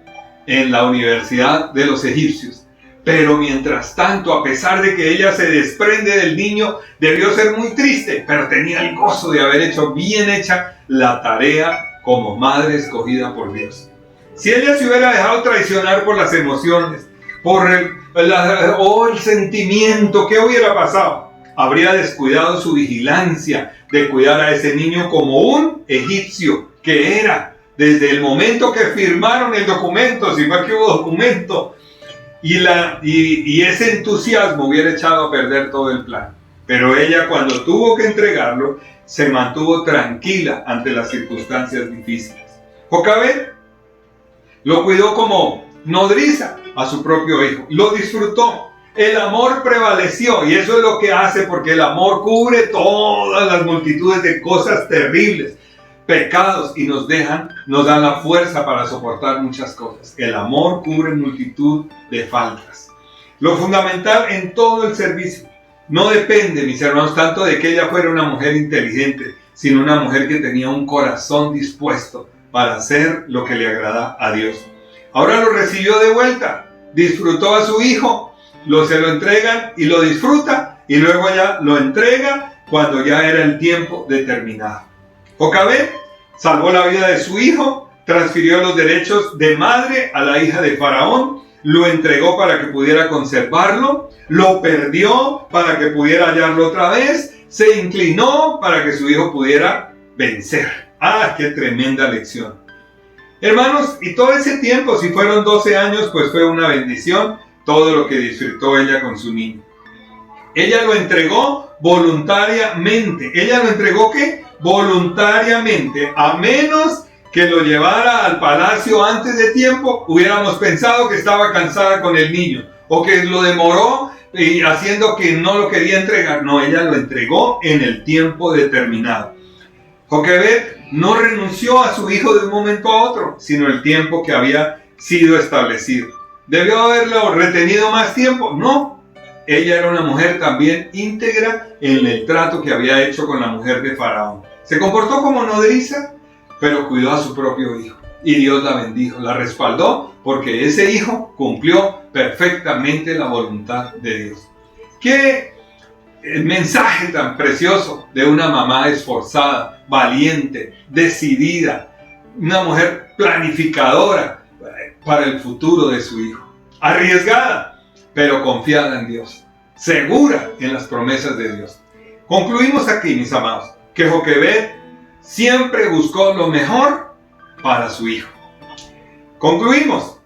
En la Universidad de los Egipcios. Pero mientras tanto, a pesar de que ella se desprende del niño, debió ser muy triste, pero tenía el gozo de haber hecho bien hecha la tarea como madre escogida por Dios. Si ella se hubiera dejado traicionar por las emociones, por el sentimiento, ¿qué hubiera pasado? Habría descuidado su vigilancia de cuidar a ese niño como un egipcio que era. desde el momento que firmaron el documento, si fue que hubo documento, y ese entusiasmo hubiera echado a perder todo el plan. Pero ella, cuando tuvo que entregarlo, se mantuvo tranquila ante las circunstancias difíciles. Jocabed lo cuidó como nodriza a su propio hijo, lo disfrutó. El amor prevaleció, y eso es lo que hace, porque el amor cubre todas las multitudes de cosas terribles, pecados, y nos dan la fuerza para soportar muchas cosas. El amor cubre multitud de faltas. Lo fundamental en todo el servicio no depende, mis hermanos, tanto de que ella fuera una mujer inteligente, sino una mujer que tenía un corazón dispuesto para hacer lo que le agrada a Dios. Ahora lo recibió de vuelta, disfrutó a su hijo, se lo entregan y lo disfruta, y luego ella lo entrega cuando ya era el tiempo determinado. Jocabed salvó la vida de su hijo, transfirió los derechos de madre a la hija de Faraón, lo entregó para que pudiera conservarlo, lo perdió para que pudiera hallarlo otra vez, se inclinó para que su hijo pudiera vencer. ¡Ah, qué tremenda lección! Hermanos, y todo ese tiempo, si fueron 12 años, pues fue una bendición todo lo que disfrutó ella con su niño. Ella lo entregó voluntariamente. ¿Ella lo entregó qué? Voluntariamente. A menos que lo llevara al palacio antes de tiempo, hubiéramos pensado que estaba cansada con el niño, o que lo demoró y haciendo que no lo quería entregar. No, ella lo entregó en el tiempo determinado. Jocabed no renunció a su hijo de un momento a otro, sino el tiempo que había sido establecido. ¿Debió haberlo retenido más tiempo? No. Ella era una mujer también íntegra en el trato que había hecho con la mujer de Faraón. Se comportó como nodriza, pero cuidó a su propio hijo. Y Dios la bendijo, la respaldó, porque ese hijo cumplió perfectamente la voluntad de Dios. ¡Qué mensaje tan precioso de una mamá esforzada, valiente, decidida! Una mujer planificadora para el futuro de su hijo. Arriesgada, pero confiada en Dios. Segura en las promesas de Dios. Concluimos aquí, mis amados, que Jocabed siempre buscó lo mejor para su hijo. Concluimos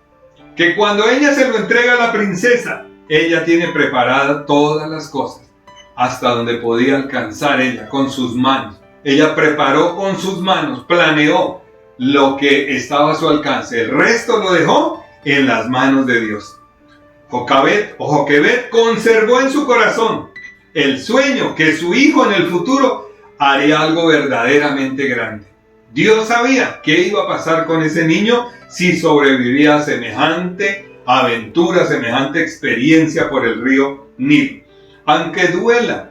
que cuando ella se lo entrega a la princesa, ella tiene preparadas todas las cosas, hasta donde podía alcanzar ella con sus manos. Ella preparó con sus manos, planeó lo que estaba a su alcance. El resto lo dejó en las manos de Dios. Jocabed conservó en su corazón el sueño que su hijo en el futuro haría algo verdaderamente grande. Dios sabía qué iba a pasar con ese niño si sobrevivía a semejante aventura, semejante experiencia por el río Nilo. Aunque duela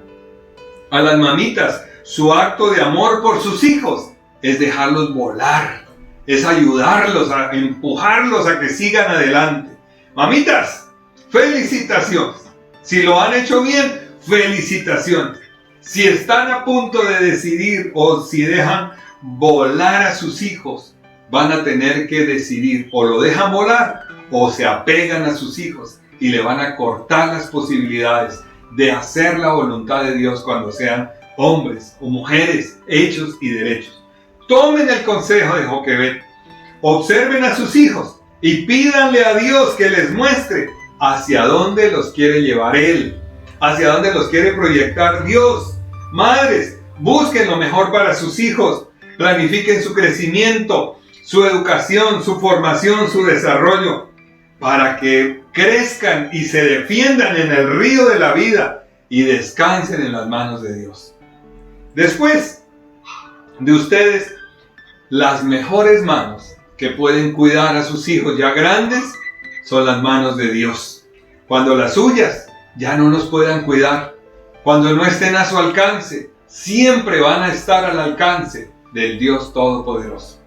a las mamitas, su acto de amor por sus hijos es dejarlos volar, es ayudarlos, a empujarlos a que sigan adelante. Mamitas, felicitaciones. Si lo han hecho bien, felicitaciones. Si están a punto de decidir o si dejan volar a sus hijos, van a tener que decidir: o lo dejan volar o se apegan a sus hijos y le van a cortar las posibilidades de hacer la voluntad de Dios cuando sean hombres o mujeres hechos y derechos. Tomen el consejo de Jocabed, observen a sus hijos y pídanle a Dios que les muestre hacia dónde los quiere llevar Él, hacia dónde los quiere proyectar Dios. Madres, busquen lo mejor para sus hijos, planifiquen su crecimiento, su educación, su formación, su desarrollo, para que crezcan y se defiendan en el río de la vida y descansen en las manos de Dios. Después de ustedes, las mejores manos que pueden cuidar a sus hijos ya grandes son las manos de Dios. Cuando las suyas ya no los puedan cuidar, cuando no estén a su alcance, siempre van a estar al alcance del Dios Todopoderoso.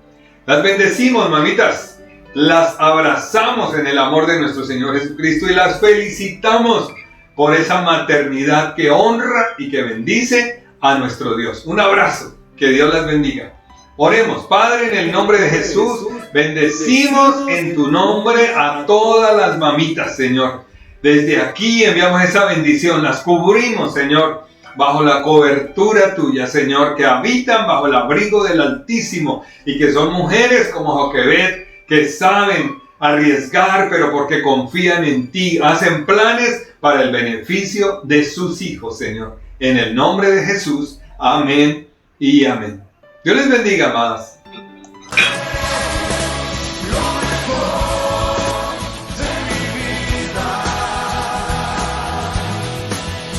Las bendecimos, mamitas, las abrazamos en el amor de nuestro Señor Jesucristo y las felicitamos por esa maternidad que honra y que bendice a nuestro Dios. Un abrazo, que Dios las bendiga. Oremos. Padre, en el nombre de Jesús, bendecimos en tu nombre a todas las mamitas, Señor. Desde aquí enviamos esa bendición, las cubrimos, Señor, bajo la cobertura tuya, Señor, que habitan bajo el abrigo del Altísimo y que son mujeres como Joquebed, que saben arriesgar, pero porque confían en ti, hacen planes para el beneficio de sus hijos, Señor. En el nombre de Jesús, amén y amén. Dios les bendiga, amadas.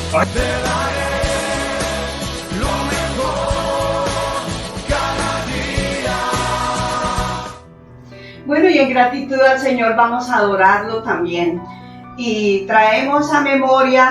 Te daré lo mejor cada día. Bueno, y en gratitud al Señor vamos a adorarlo también. Y traemos a memoria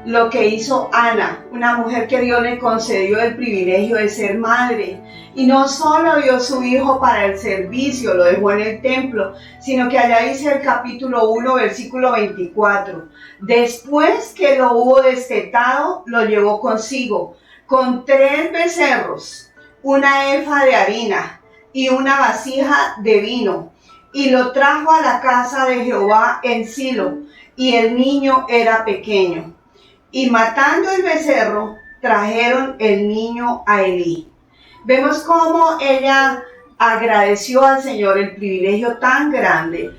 lo que hizo Ana, una mujer que Dios le concedió el privilegio de ser madre. Y no solo dio su hijo para el servicio, lo dejó en el templo, sino que allá dice el capítulo 1, versículo 24. Después que lo hubo destetado, lo llevó consigo, con 3 becerros, una efa de harina y una vasija de vino. Y lo trajo a la casa de Jehová en Silo, y el niño era pequeño. Y matando el becerro, trajeron el niño a Elí. Vemos cómo ella agradeció al Señor el privilegio tan grande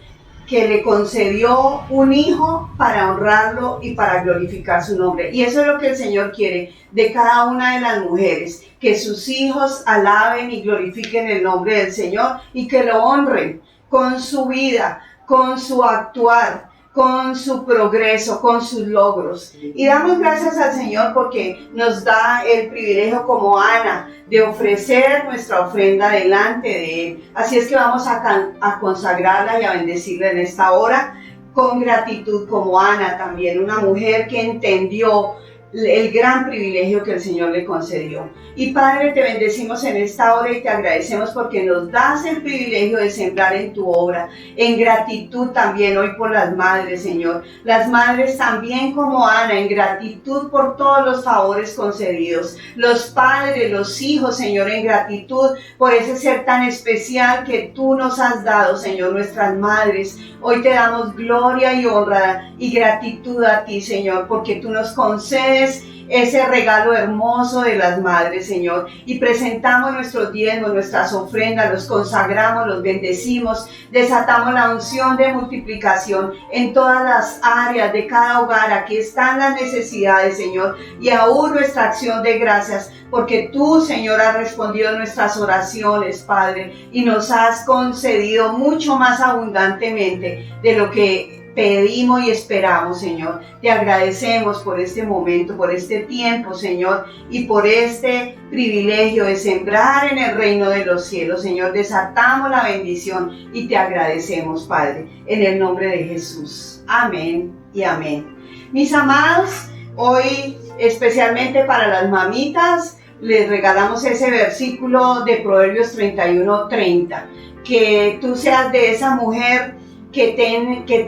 que le concedió un hijo para honrarlo y para glorificar su nombre. Y eso es lo que el Señor quiere de cada una de las mujeres, que sus hijos alaben y glorifiquen el nombre del Señor y que lo honren con su vida, con su actuar, con su progreso, con sus logros. Y damos gracias al Señor porque nos da el privilegio como Ana de ofrecer nuestra ofrenda delante de Él. Así es que vamos a consagrarla y a bendecirla en esta hora con gratitud como Ana también, una mujer que entendió el gran privilegio que el Señor le concedió. Y Padre, te bendecimos en esta hora y te agradecemos porque nos das el privilegio de sembrar en tu obra, en gratitud también hoy por las madres, Señor. Las madres también como Ana, en gratitud por todos los favores concedidos. Los padres, los hijos, Señor, en gratitud por ese ser tan especial que tú nos has dado, Señor, nuestras madres. Hoy te damos gloria y honra y gratitud a ti, Señor, porque tú nos concedes ese regalo hermoso de las madres, Señor, y presentamos nuestros diezmos, nuestras ofrendas, los consagramos, los bendecimos, desatamos la unción de multiplicación en todas las áreas de cada hogar. Aquí están las necesidades, Señor, y aún nuestra acción de gracias, porque tú, Señor, has respondido a nuestras oraciones, Padre, y nos has concedido mucho más abundantemente de lo que pedimos y esperamos, Señor. Te agradecemos por este momento, por este tiempo, Señor, y por este privilegio de sembrar en el reino de los cielos, Señor. Desatamos la bendición y te agradecemos, Padre, en el nombre de Jesús. Amén y amén. Mis amados, hoy especialmente para las mamitas, les regalamos ese versículo de Proverbios 31:30. Que tú seas de esa mujer que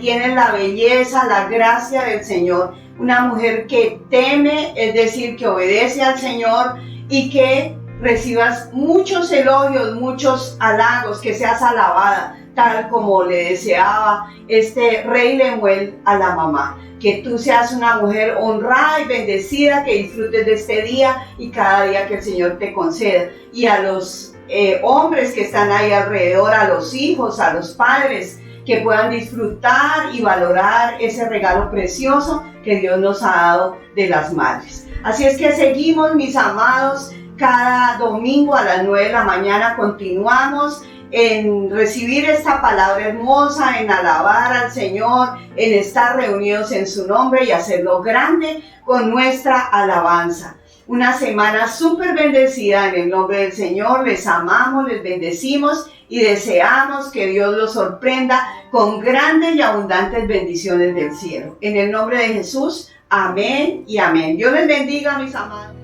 tiene la belleza, la gracia del Señor, una mujer que teme, es decir, que obedece al Señor y que recibas muchos elogios, muchos halagos, que seas alabada, tal como le deseaba este rey Lemuel a la mamá. Que tú seas una mujer honrada y bendecida, que disfrutes de este día y cada día que el Señor te conceda. Y a los hombres que están ahí alrededor, a los hijos, a los padres, que puedan disfrutar y valorar ese regalo precioso que Dios nos ha dado de las madres. Así es que seguimos, mis amados, cada domingo a las 9 de la mañana continuamos en recibir esta palabra hermosa, en alabar al Señor, en estar reunidos en su nombre y hacerlo grande con nuestra alabanza. Una semana súper bendecida en el nombre del Señor. Les amamos, les bendecimos y deseamos que Dios los sorprenda con grandes y abundantes bendiciones del cielo. En el nombre de Jesús, amén y amén. Dios les bendiga, mis amados.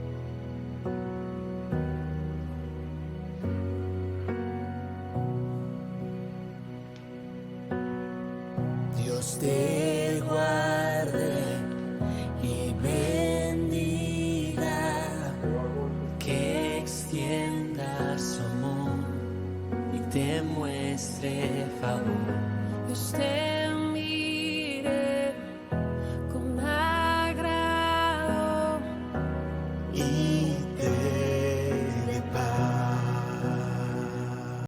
Dios te guarde y bendiga, que extienda su amor y te muestre favor. Usted